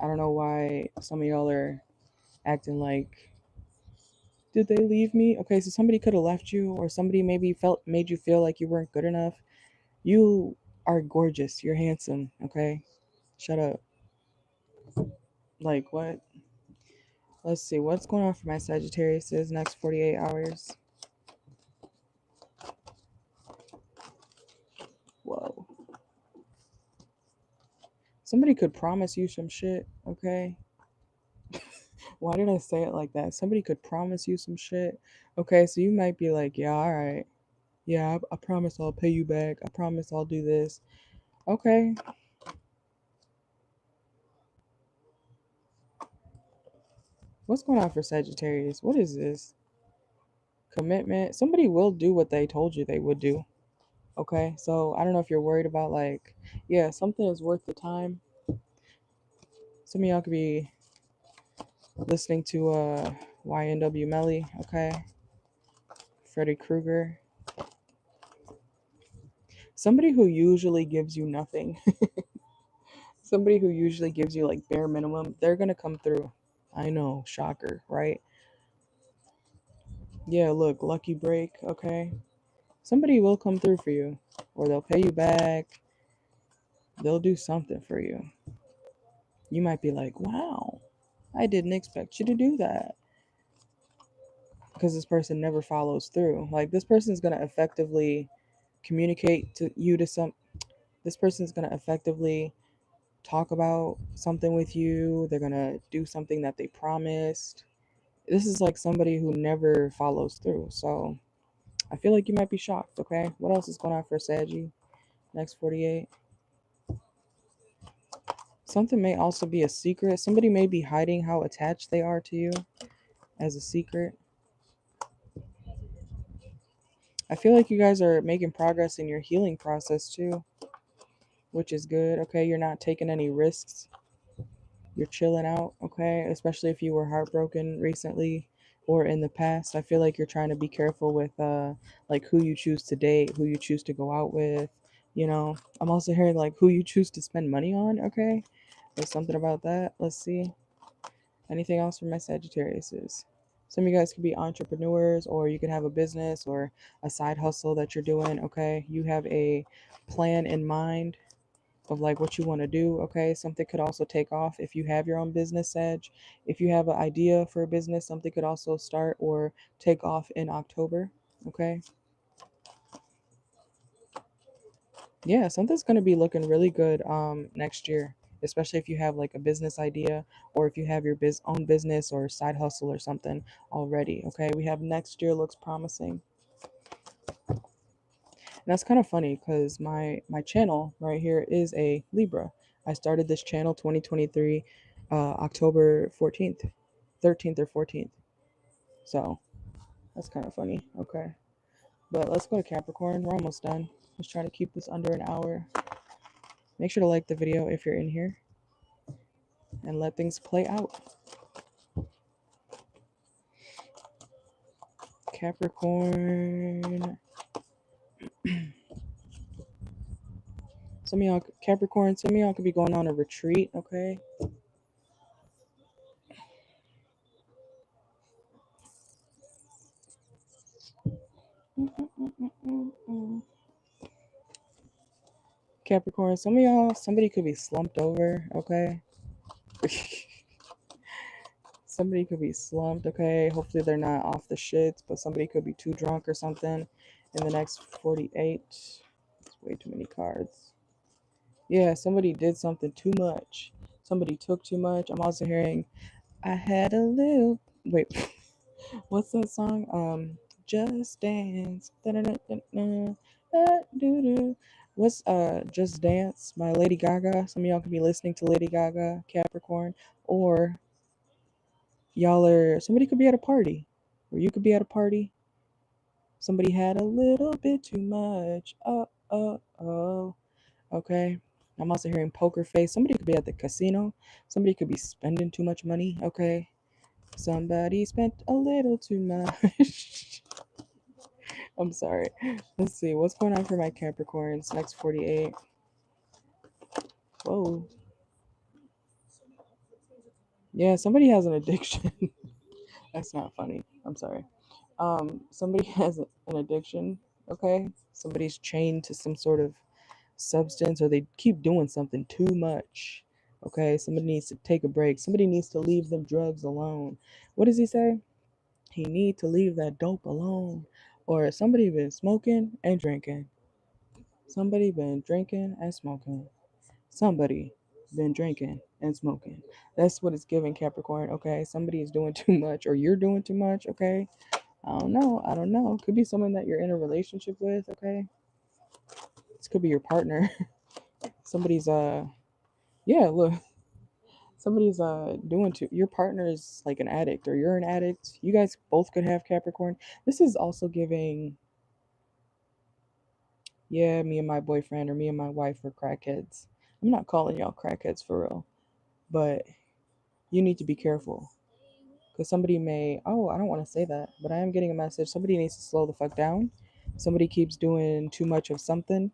I don't know why some of y'all are acting like, did they leave me? Okay, so somebody could have left you, or somebody maybe made you feel like you weren't good enough. You are gorgeous. You're handsome. Okay, shut up. Like what? Let's see what's going on for my Sagittarius next 48 hours. Whoa. Somebody could promise you some shit. Okay. Why did I say it like that? Somebody could promise you some shit. Okay, so you might be like, yeah, all right. Yeah, I promise I'll pay you back. I promise I'll do this. Okay. What's going on for Sagittarius? What is this? Commitment. Somebody will do what they told you they would do. Okay, so I don't know if you're worried about like, yeah, something is worth the time. Some of y'all could be listening to YNW Melly, okay? Freddy Krueger. Somebody who usually gives you nothing. Somebody who usually gives you like bare minimum, they're gonna come through. I know, shocker, right? Yeah, look, lucky break, okay? Somebody will come through for you, or they'll pay you back. They'll do something for you. You might be like, wow, I didn't expect you to do that. because this person never follows through. Like, this person is going to effectively communicate to you to some this person is going to effectively talk about something with you. They're going to do something that they promised. This is like somebody who never follows through. So I feel like you might be shocked. Okay, what else is going on for Saggy? Next 48. Something may also be a secret. Somebody may be hiding how attached they are to you as a secret. I feel like you guys are making progress in your healing process too, which is good. Okay, you're not taking any risks. You're chilling out, okay? Especially if you were heartbroken recently or in the past. I feel like you're trying to be careful with like who you choose to date, who you choose to go out with, you know. I'm also hearing like who you choose to spend money on, okay? There's something about that. Let's see. Anything else for my Sagittariuses? Some of you guys could be entrepreneurs, or you could have a business or a side hustle that you're doing, okay? You have a plan in mind of like what you want to do, okay? Something could also take off if you have your own business, Sag. If you have an idea for a business, something could also start or take off in October, okay? Yeah, something's going to be looking really good next year, especially if you have like a business idea, or if you have your own business or side hustle or something already, okay? We have next year looks promising. And that's kind of funny because my channel right here is a Libra. I started this channel 2023 October 14th, 13th or 14th. So that's kind of funny. Okay, but let's go to Capricorn. We're almost done. Let's try to keep this under an hour. Make sure to like the video if you're in here and let things play out. Capricorn. Some of y'all, Capricorn, some of y'all could be going on a retreat, okay? Capricorn, some of y'all, somebody could be slumped over, okay? Somebody could be slumped, okay? Hopefully they're not off the shits, but somebody could be too drunk or something in the next 48. It's way too many cards. Yeah, somebody did something too much. Somebody took too much. I'm also hearing, I had a little. Wait, what's that song? Just Dance. Da-da-da-da-da, da-doo-doo. What's Just Dance by Lady Gaga? Some of y'all could be listening to Lady Gaga, Capricorn, or y'all are somebody could be at a party, or you could be at a party. Somebody had a little bit too much. Oh. Okay. I'm also hearing poker face. Somebody could be at the casino. Somebody could be spending too much money. Okay. Somebody spent a little too much. I'm sorry. Let's see. What's going on for my Capricorns? Next 48. Whoa. Yeah, somebody has an addiction. That's not funny. I'm sorry. Somebody has an addiction. Okay. Somebody's chained to some sort of substance, or they keep doing something too much. Okay, somebody needs to take a break. Somebody needs to leave them drugs alone. What does he say? He need to leave that dope alone. Or somebody been smoking and drinking. Somebody been drinking and smoking. Somebody been drinking and smoking. That's what it's giving, Capricorn. Okay, somebody is doing too much, or you're doing too much. Okay, I don't know. I don't know. Could be someone that you're in a relationship with. Okay, this could be your partner. Somebody's yeah, look, somebody's doing to your partner is like an addict, or you're an addict. You guys both could have Capricorn. This is also giving, yeah, me and my boyfriend or me and my wife are crackheads. I'm not calling y'all crackheads for real, but you need to be careful, because somebody may, oh, I don't want to say that, but I am getting a message. Somebody needs to slow the fuck down. Somebody keeps doing too much of something.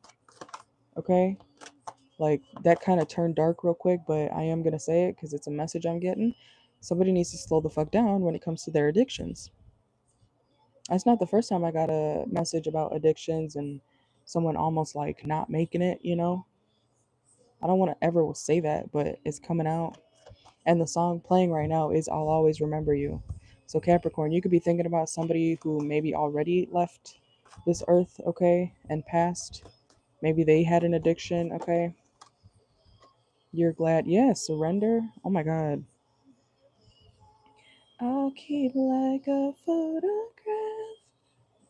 Okay, like that kind of turned dark real quick, but I am gonna say it because it's a message I'm getting. Somebody needs to slow the fuck down when it comes to their addictions. It's not the first time I got a message about addictions and someone almost like not making it, you know? I don't want to ever say that, but it's coming out. And the song playing right now is I'll Always Remember You. So Capricorn, you could be thinking about somebody who maybe already left this earth, okay, and passed. Maybe they had an addiction, okay. You're glad. Yeah, surrender. Oh my God. I'll keep like a photograph.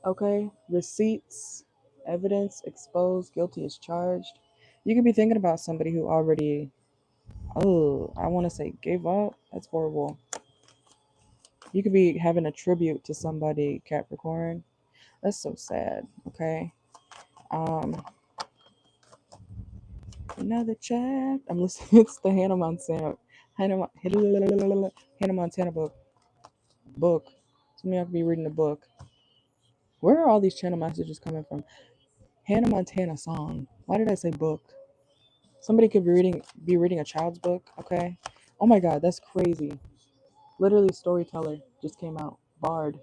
Okay. Receipts, evidence, exposed, guilty as charged. You could be thinking about somebody who already, oh, I want to say gave up. That's horrible. You could be having a tribute to somebody, Capricorn. That's so sad. Okay. Um, Another chapter. I'm listening. It's the Hannah Montana book. Some of y'all could be reading the book. Where are all these channel messages coming from? Hannah Montana song. Why did I say book? Somebody could be reading a child's book. Okay. Oh my God, that's crazy. Literally, storyteller just came out. Bard.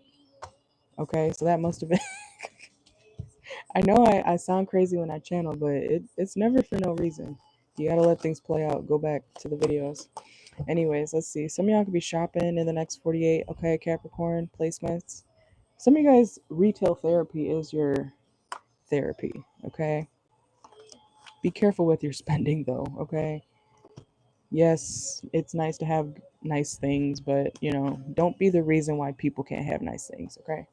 Okay, so that must have been. I know I sound crazy when I channel, but it's never for no reason. You gotta let things play out. Go back to the videos. Anyways, let's see. Some of y'all could be shopping in the next 48. Okay, Capricorn placements. Some of you guys, retail therapy is your therapy. Okay. Be careful with your spending though. Okay. Yes, it's nice to have nice things, but don't be the reason why people can't have nice things. Okay.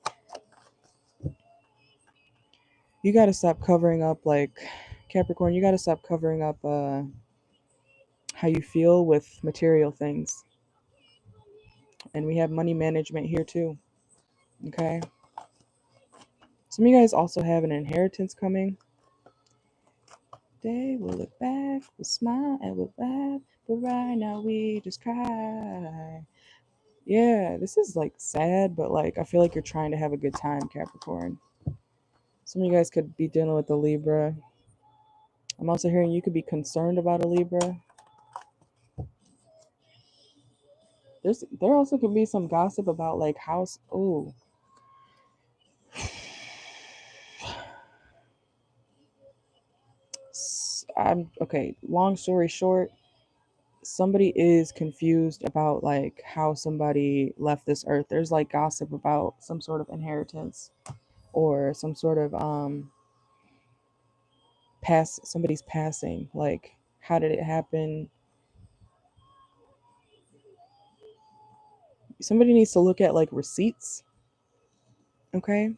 You got to stop covering up, like Capricorn. You got to stop covering up how you feel with material things. And we have money management here too. Okay. Some of you guys also have an inheritance coming. They will look back, will smile, and will laugh. But right now we just cry. Yeah, this is like sad, but like I feel like you're trying to have a good time, Capricorn. Some of you guys could be dealing with a Libra. I'm also hearing you could be concerned about a Libra. There also could be some gossip about like house. Oh, I'm okay. Long story short, somebody is confused about like how somebody left this earth. There's like gossip about some sort of inheritance or some sort of somebody's passing. Like, how did it happen? Somebody needs to look at like receipts. Okay.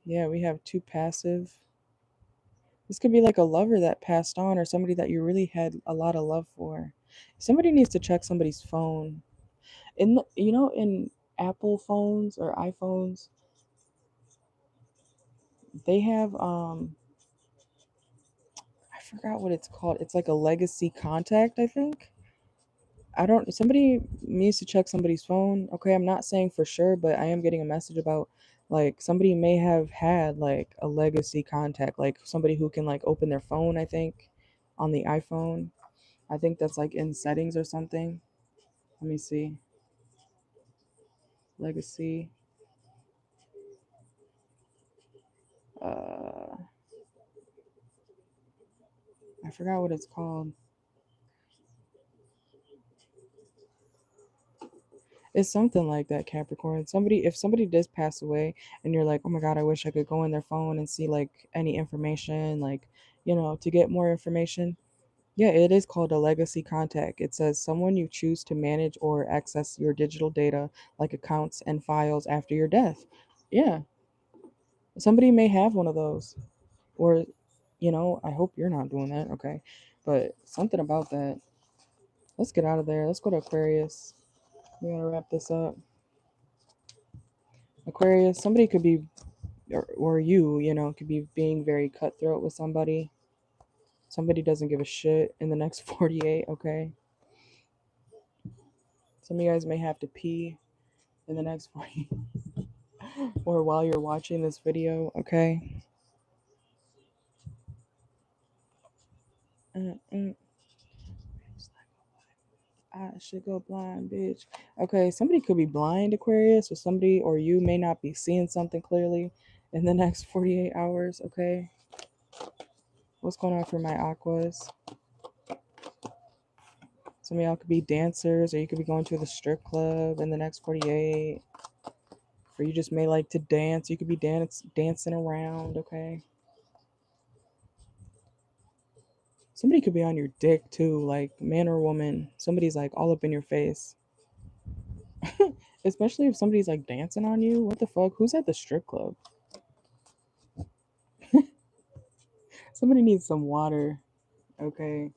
Yeah, we have two passive. This could be like a lover that passed on or somebody that you really had a lot of love for. Somebody needs to check somebody's phone. In Apple phones or iPhones, they have I forgot what it's called. It's like a legacy contact, I think. I don't Somebody needs to check somebody's phone. Okay, I'm not saying for sure, but I am getting a message about like somebody may have had like a legacy contact, like somebody who can like open their phone, I think, on the iPhone. I think that's like in settings or something. Let me see. Legacy. Uh I forgot what it's called. It's something like that, Capricorn. If somebody does pass away and you're like, oh my God, I wish I could go in their phone and see like any information, like, to get more information. Yeah, it is called a legacy contact. It says someone you choose to manage or access your digital data, like accounts and files after your death. Yeah, somebody may have one of those. Or, I hope you're not doing that. Okay. But something about that. Let's get out of there. Let's go to Aquarius. We gotta wrap this up. Aquarius, somebody could be, or you, could be being very cutthroat with somebody. Somebody doesn't give a shit in the next 48, okay? Some of you guys may have to pee in the next 40 or while you're watching this video, okay? I should go blind, bitch. Okay, somebody could be blind, Aquarius, or you may not be seeing something clearly in the next 48 hours, okay? What's going on for my aquas? Some of y'all could be dancers, or you could be going to the strip club in the next 48. Or you just may like to dance. You could be dancing around, okay? Somebody could be on your dick too, like man or woman. Somebody's like all up in your face. Especially if somebody's like dancing on you. What the fuck? Who's at the strip club? Somebody needs some water, okay?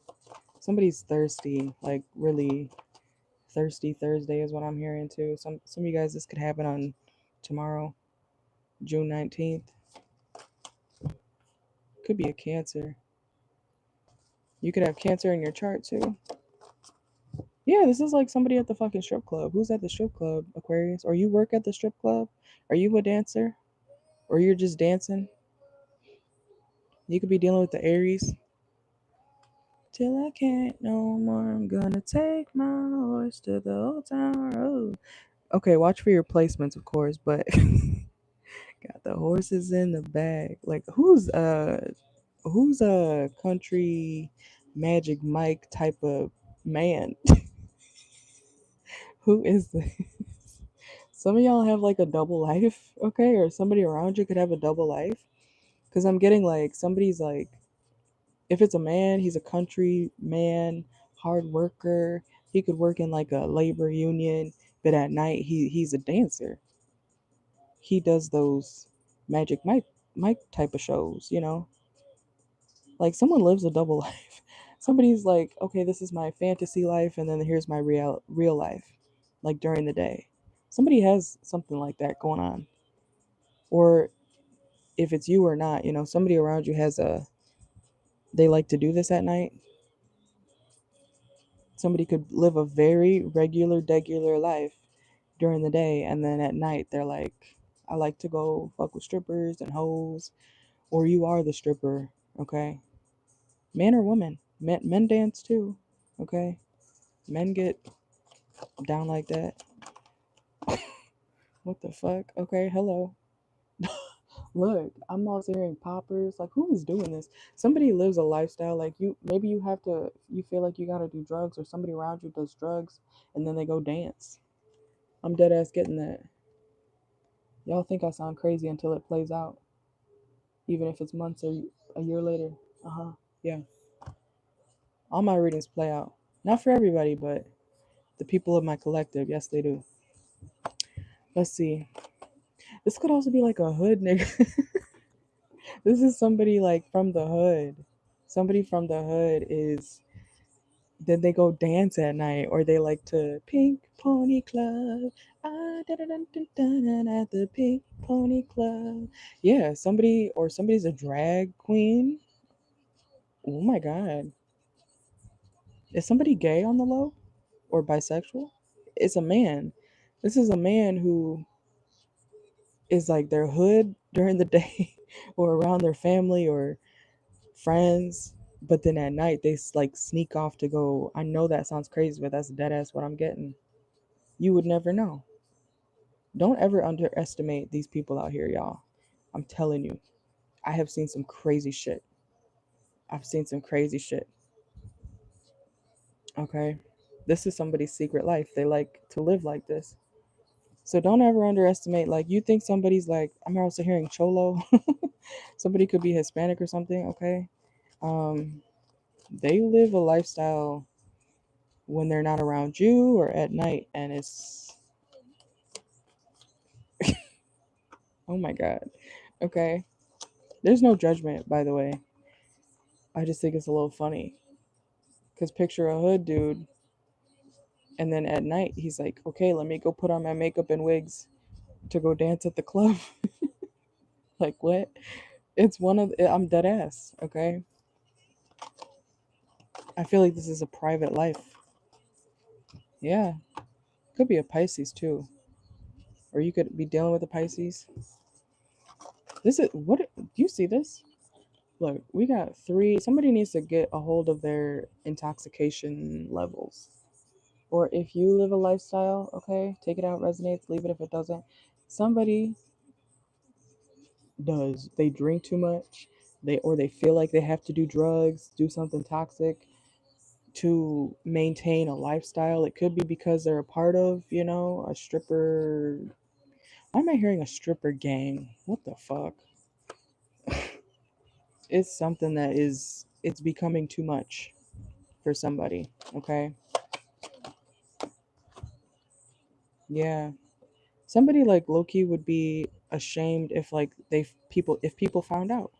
Somebody's thirsty, like really thirsty Thursday is what I'm hearing too. Some of you guys, this could happen on tomorrow, June 19th. Could be a Cancer. You could have Cancer in your chart too. Yeah, this is like somebody at the fucking strip club. Who's at the strip club, Aquarius? Or you work at the strip club? Are you a dancer? Or you're just dancing? You could be dealing with the Aries. Till I can't no more, I'm gonna take my horse to the old town road. Okay, watch for your placements, of course, but got the horses in the bag. Like who's a country Magic Mike type of man? Who is this? Some of y'all have like a double life, okay? Or somebody around you could have a double life. Because I'm getting like somebody's like, if it's a man, he's a country man, hard worker. He could work in like a labor union, but at night he's a dancer. He does those Magic Mike type of shows, you know? Like someone lives a double life. Somebody's like, okay, this is my fantasy life, and then here's my real life, like during the day. Somebody has something like that going on. Or if it's you or not, you know, somebody around you has they like to do this at night. Somebody could live a very regular life during the day, and then at night they're like, I like to go fuck with strippers and hoes, or you are the stripper, okay? Man or woman, men dance too, okay? Men get down like that. What the fuck? Okay, hello. Look, I'm also hearing poppers. Like, who is doing this? Somebody lives a lifestyle like you. Maybe you have to. You feel like you gotta do drugs, or somebody around you does drugs, and then they go dance. I'm dead ass getting that. Y'all think I sound crazy until it plays out, even if it's months or a year later. Uh huh. Yeah. All my readings play out. Not for everybody, but the people of my collective. Yes, they do. Let's see. This could also be like a hood nigga. This is somebody like from the hood. Somebody from the hood is then they go dance at night, or they like to Pink Pony Club. Ah, da, da, da, da, da, da, at the Pink Pony Club. Yeah, somebody's a drag queen. Oh my god. Is somebody gay on the low or bisexual? It's a man. This is a man who is like their hood during the day or around their family or friends, but then at night they like sneak off to go. I know that sounds crazy, but that's dead ass what I'm getting. You would never know. Don't ever underestimate these people out here, y'all. I'm telling you, I have seen some crazy shit. I've seen some crazy shit. Okay, this is somebody's secret life. They like to live like this. So don't ever underestimate. Like you think somebody's like, I'm also hearing cholo. Somebody could be Hispanic or something. Okay, um, they live a lifestyle when they're not around you or at night, and it's oh my god. Okay, there's no judgment, by the way. I just think it's a little funny because picture a hood dude, and then at night he's like, okay, let me go put on my makeup and wigs to go dance at the club. Like what? It's one of I'm dead ass. Okay, I feel like this is a private life. Yeah, could be a Pisces too, or you could be dealing with a Pisces. This is what do you see this? Look, we got three. Somebody needs to get a hold of their intoxication levels. Or if you live a lifestyle, okay, take it out, resonates, leave it if it doesn't. Somebody does. They drink too much. They feel like they have to do drugs, do something toxic. to maintain a lifestyle. It could be because they're a part of, you know, a stripper. Why am I hearing a stripper gang? What the fuck? It's something that it's becoming too much for somebody, okay? Yeah. Somebody like Loki would be ashamed if like if people found out.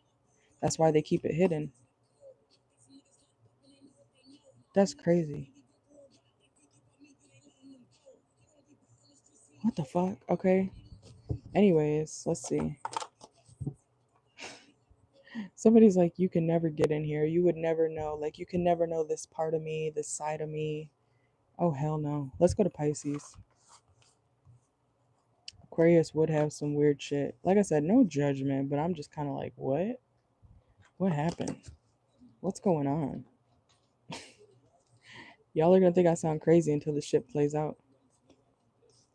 That's why they keep it hidden. That's crazy. What the fuck? Okay. Anyways, let's see. Somebody's like, you can never get in here. You would never know. Like, you can never know this part of me, this side of me. Oh, hell no. Let's go to Pisces. Aquarius would have some weird shit. Like I said, no judgment, but I'm just kind of like, what? What happened? What's going on? Y'all are going to think I sound crazy until the shit plays out.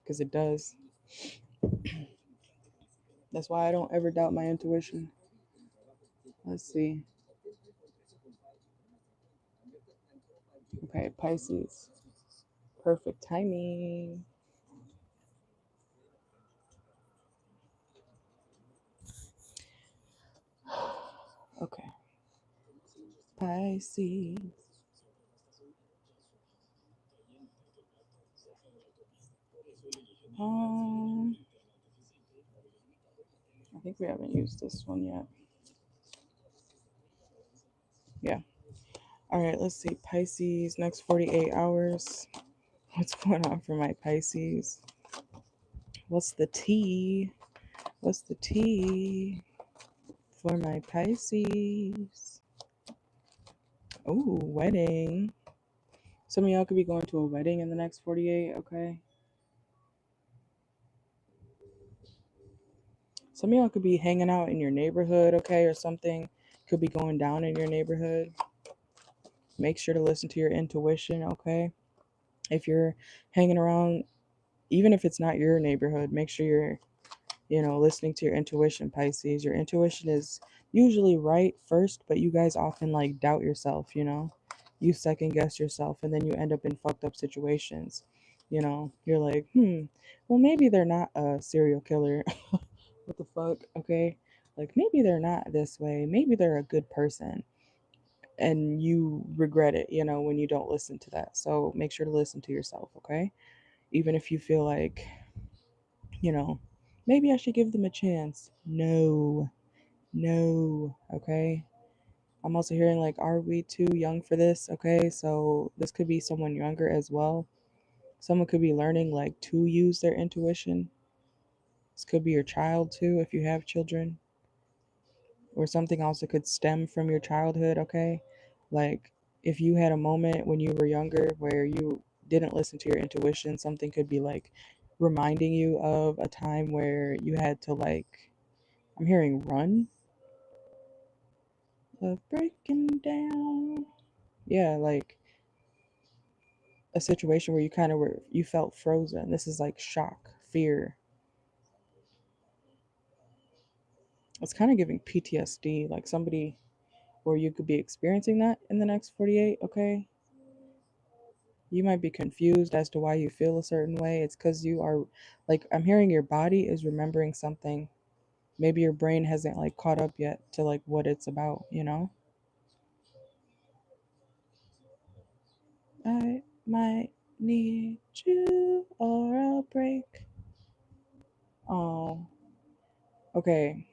Because it does. That's why I don't ever doubt my intuition. Let's see. Okay, Pisces. Perfect timing. Okay. Pisces. I think we haven't used this one yet. Yeah. All right, let's see. Pisces, next 48 hours. What's going on for my Pisces? What's the tea? What's the tea for my Pisces? Oh, wedding. Some of y'all could be going to a wedding in the next 48, okay? Some of y'all could be hanging out in your neighborhood, okay, or something could be going down in your neighborhood. Make sure to listen to your intuition, okay? If you're hanging around, even if it's not your neighborhood, make sure you're, you know, listening to your intuition, Pisces. Your intuition is usually right first, but you guys often like doubt yourself, you know? You second guess yourself and then you end up in fucked up situations. You know, you're like, well, maybe they're not a serial killer. What the fuck? Okay. Like maybe they're not this way. Maybe they're a good person. And you regret it, you know, when you don't listen to that. So make sure to listen to yourself, okay? Even if you feel like, you know, maybe I should give them a chance. No, no, okay? I'm also hearing like, are we too young for this? Okay, so this could be someone younger as well. Someone could be learning like to use their intuition. This could be your child too, if you have children, or something also could stem from your childhood, okay? Like if you had a moment when you were younger where you didn't listen to your intuition, something could be like reminding you of a time where you had to like, I'm hearing run, of breaking down. Yeah, like a situation where you kind of were, you felt frozen. This is like shock, fear. It's kind of giving PTSD, like somebody where you could be experiencing that in the next 48, okay? You might be confused as to why you feel a certain way. It's because you are, like, I'm hearing your body is remembering something. Maybe your brain hasn't, like, caught up yet to, like, what it's about, you know? I might need you or I'll break. Oh, okay.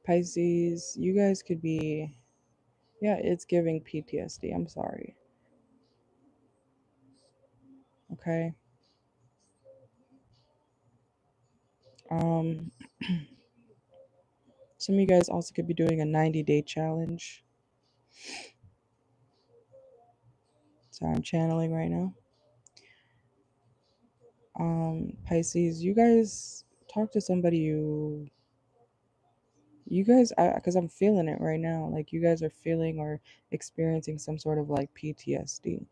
Pisces, you guys could be, yeah, it's giving PTSD. I'm sorry. Okay. Um, some of you guys also could be doing a 90-day challenge. Sorry, I'm channeling right now. Pisces, you guys talk to somebody you guys, because I'm feeling it right now. Like you guys are feeling or experiencing some sort of like PTSD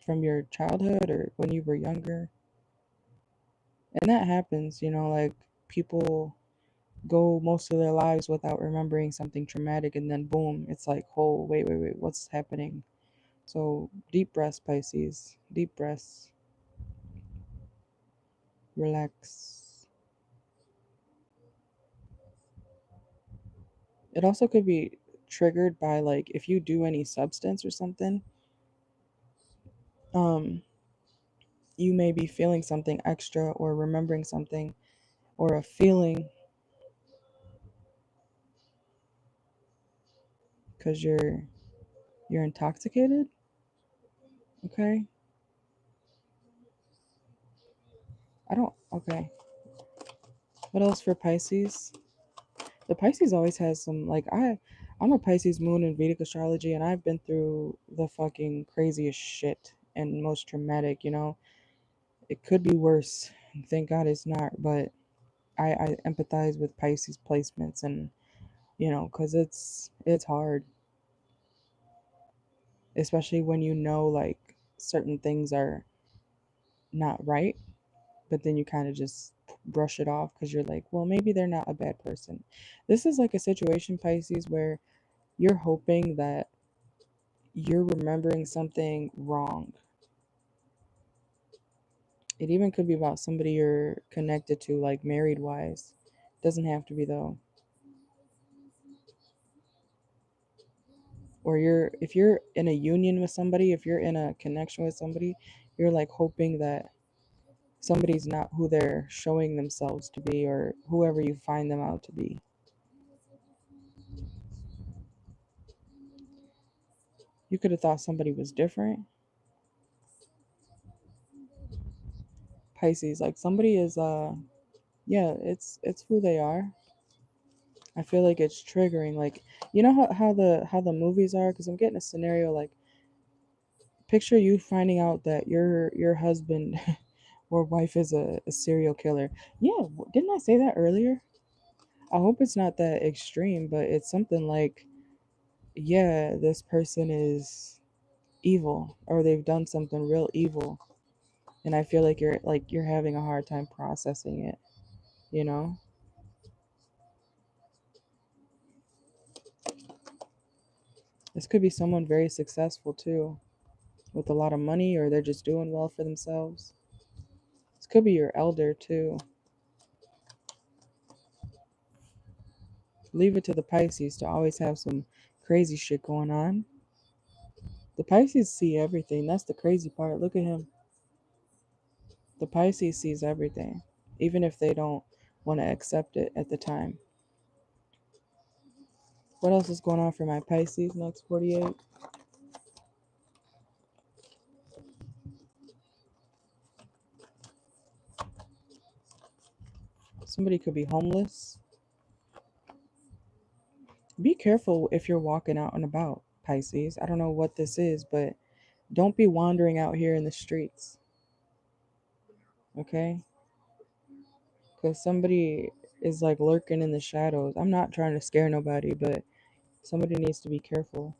from your childhood or when you were younger. And that happens, you know, like people go most of their lives without remembering something traumatic, and then boom, it's like, oh, wait, what's happening? So deep breaths, Pisces. Deep breaths. Relax. It also could be triggered by, like, if you do any substance or something, um, you may be feeling something extra or remembering something or a feeling because you're intoxicated. Okay. I don't. Okay. What else for Pisces? The Pisces always has some, like, I'm a Pisces moon in Vedic astrology, and I've been through the fucking craziest shit and most traumatic, you know. It could be worse. Thank God it's not, but I empathize with Pisces placements, and you know, because it's hard, especially when you know, like, certain things are not right, but then you kind of just brush it off because you're like, well, maybe they're not a bad person. This is like a situation, Pisces, where you're hoping that you're remembering something wrong. It even could be about somebody you're connected to, like married wise. Doesn't have to be though. Or if you're in a union with somebody, if you're in a connection with somebody, you're like hoping that somebody's not who they're showing themselves to be, or whoever you find them out to be. You could have thought somebody was different. Pisces, like somebody is yeah, it's who they are. I feel like it's triggering, like, you know how the movies are, because I'm getting a scenario like, picture you finding out that your husband or wife is a serial killer. Yeah, didn't I say that earlier? I hope it's not that extreme, but it's something like, yeah, this person is evil, or they've done something real evil, and I feel like you're having a hard time processing it, you know. This could be someone very successful too, with a lot of money, or they're just doing well for themselves. This could be your elder too. Leave it to the Pisces to always have some crazy shit going on. The Pisces see everything. That's the crazy part. Look at him. The Pisces sees everything, even if they don't want to accept it at the time. What else is going on for my Pisces next 48? Somebody could be homeless. Be careful if you're walking out and about, Pisces. I don't know what this is, but don't be wandering out here in the streets, okay? Because somebody is like lurking in the shadows. I'm not trying to scare nobody, but somebody needs to be careful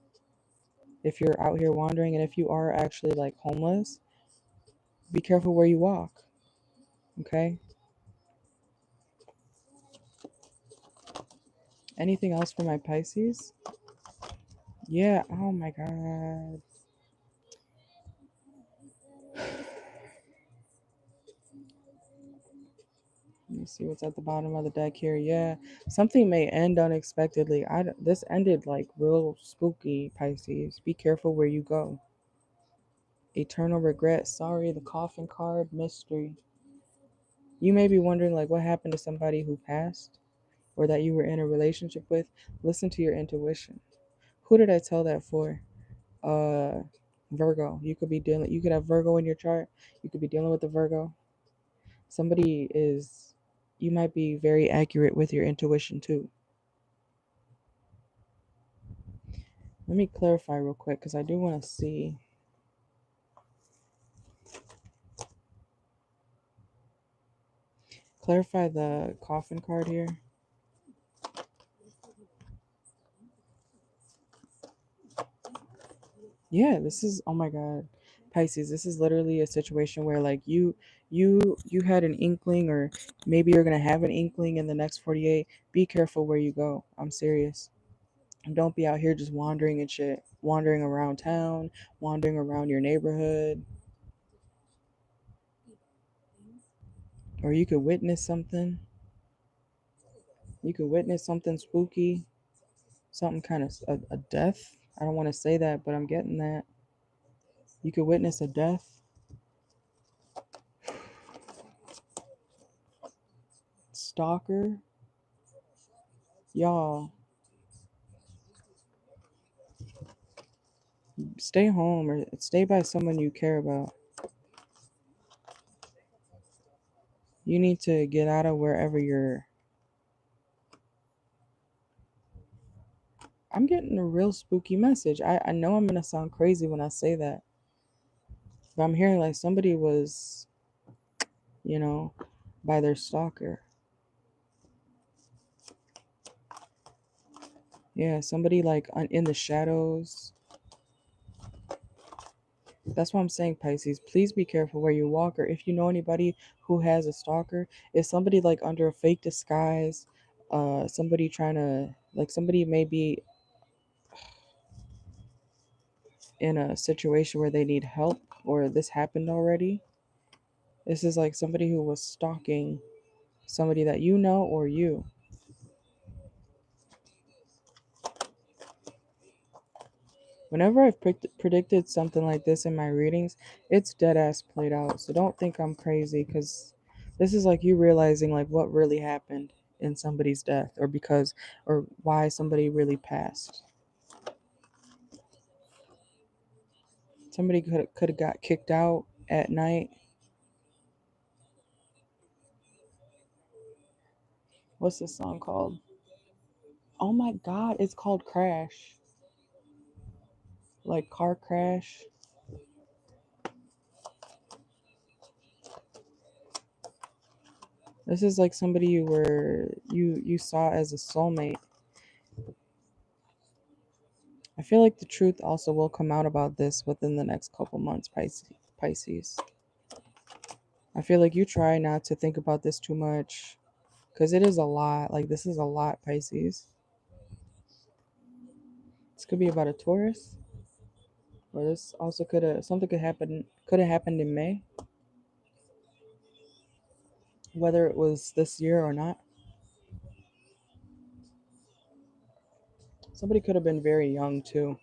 if you're out here wandering, and if you are actually like homeless, be careful where you walk, okay? Anything else for my Pisces? Yeah, oh my God. Let me see what's at the bottom of the deck here. Yeah, something may end unexpectedly. This ended like real spooky, Pisces. Be careful where you go. Eternal regret. Sorry, the coffin card. Mystery. You may be wondering, like, what happened to somebody who passed or that you were in a relationship with. Listen to your intuition. Who did I tell that for? Uh, Virgo. You could have Virgo in your chart. You could be dealing with the Virgo. Somebody is, you might be very accurate with your intuition too. Let me clarify real quick because I do want to see. Clarify the coffin card here. Yeah, this is, oh my God, Pisces. This is literally a situation where, like, You had an inkling, or maybe you're gonna have an inkling in the next 48. Be careful where you go. I'm serious. And don't be out here just wandering and shit. Wandering around town, wandering around your neighborhood. Or you could witness something. You could witness something spooky. Something kind of a death. I don't want to say that, but I'm getting that. You could witness a death. Stalker. Y'all, stay home or stay by someone you care about. You need to get out of wherever you're. I'm getting a real spooky message. I know I'm going to sound crazy when I say that. But I'm hearing like somebody was, you know, by their stalker. Yeah, somebody like in the shadows. That's why I'm saying, Pisces, please be careful where you walk, or if you know anybody who has a stalker, if somebody like under a fake disguise, somebody trying to, like, somebody may be in a situation where they need help, or this happened already. This is like somebody who was stalking somebody that you know or you. Whenever I've predicted something like this in my readings, it's dead ass played out. So don't think I'm crazy, because this is like you realizing like what really happened in somebody's death, or because, or why somebody really passed. Somebody could have got kicked out at night. What's this song called? Oh my god, it's called Crash. Like car crash. This is like somebody you saw as a soulmate. I feel like the truth also will come out about this within the next couple months, Pisces. I feel like you try not to think about this too much, because it is a lot. Like, this is a lot, Pisces. This could be about a Taurus, or this also something could have happened in May, whether it was this year or not. Somebody could have been very young too,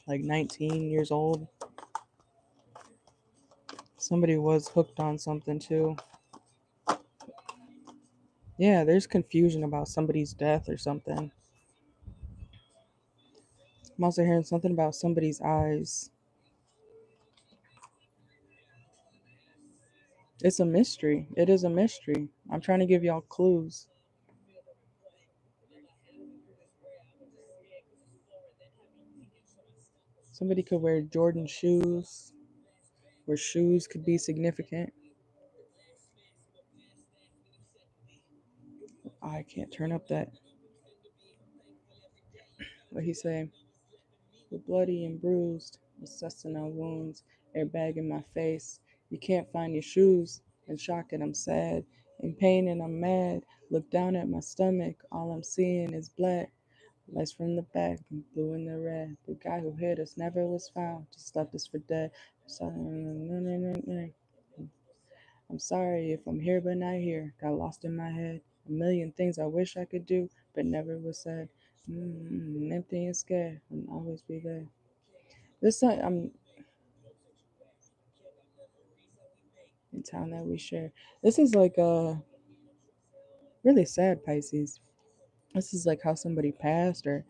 like 19 years old. Somebody was hooked on something too. Yeah, there's confusion about somebody's death or something. I'm also hearing something about somebody's eyes. It's a mystery. It is a mystery. I'm trying to give y'all clues. Somebody could wear Jordan shoes, where shoes could be significant. I can't turn up that. What he say? We're bloody and bruised, assessing our wounds, airbag in my face. You can't find your shoes. In shock and I'm sad. In pain and I'm mad. Look down at my stomach. All I'm seeing is black. Lights from the back, and blue and the red. The guy who hit us never was found. Just left us for dead. I'm sorry if I'm here but not here. Got lost in my head. A million things I wish I could do, but never was said. Empty and scared, and always be there. This time, I'm in town that we share. This is like really sad, Pisces. This is like how somebody passed, or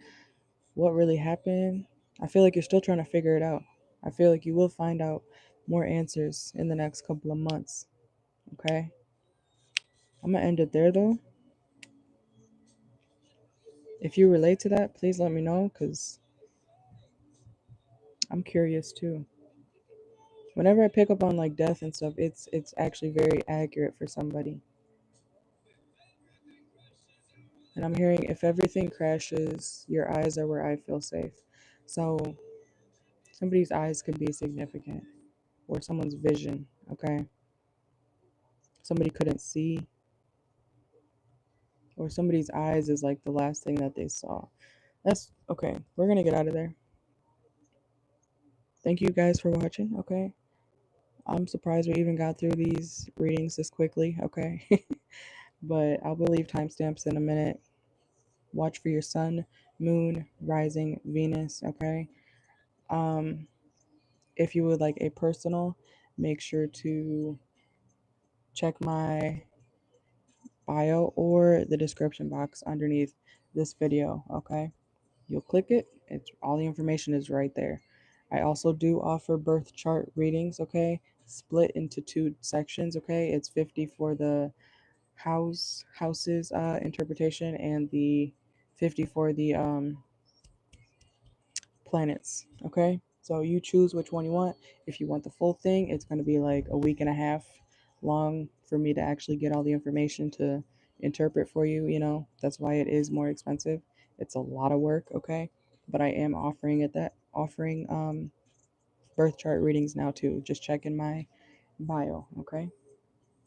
what really happened. I feel like you're still trying to figure it out. I feel like you will find out more answers in the next couple of months. Okay? I'm gonna end it there though. If you relate to that, please let me know, because I'm curious too. Whenever I pick up on like death and stuff, it's actually very accurate for somebody. And I'm hearing if everything crashes, your eyes are where I feel safe. So somebody's eyes could be significant, or someone's vision, okay? somebody couldn't see, or somebody's eyes is like the last thing that they saw. That's okay. We're gonna get out of there. Thank you guys for watching. Okay, I'm surprised we even got through these readings this quickly. Okay. But I will leave timestamps in a minute. Watch for your sun, moon, rising, Venus. Okay. If you would like a personal, make sure to check my bio or the description box underneath this video. Okay. You'll click it. It's all the information is right there. I also do offer birth chart readings. Okay. Split into 2 sections. Okay. It's 50 for the houses interpretation, and the 50 for the planets. Okay, so you choose which one you want. If you want the full thing, it's going to be like a week and a half long for me to actually get all the information to interpret for you. That's why it is more expensive. It's a lot of work. Okay, but I am offering birth chart readings now too. Just check in my bio. Okay,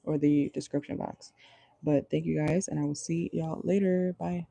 or the description box. But thank you guys, and I will see y'all later. Bye.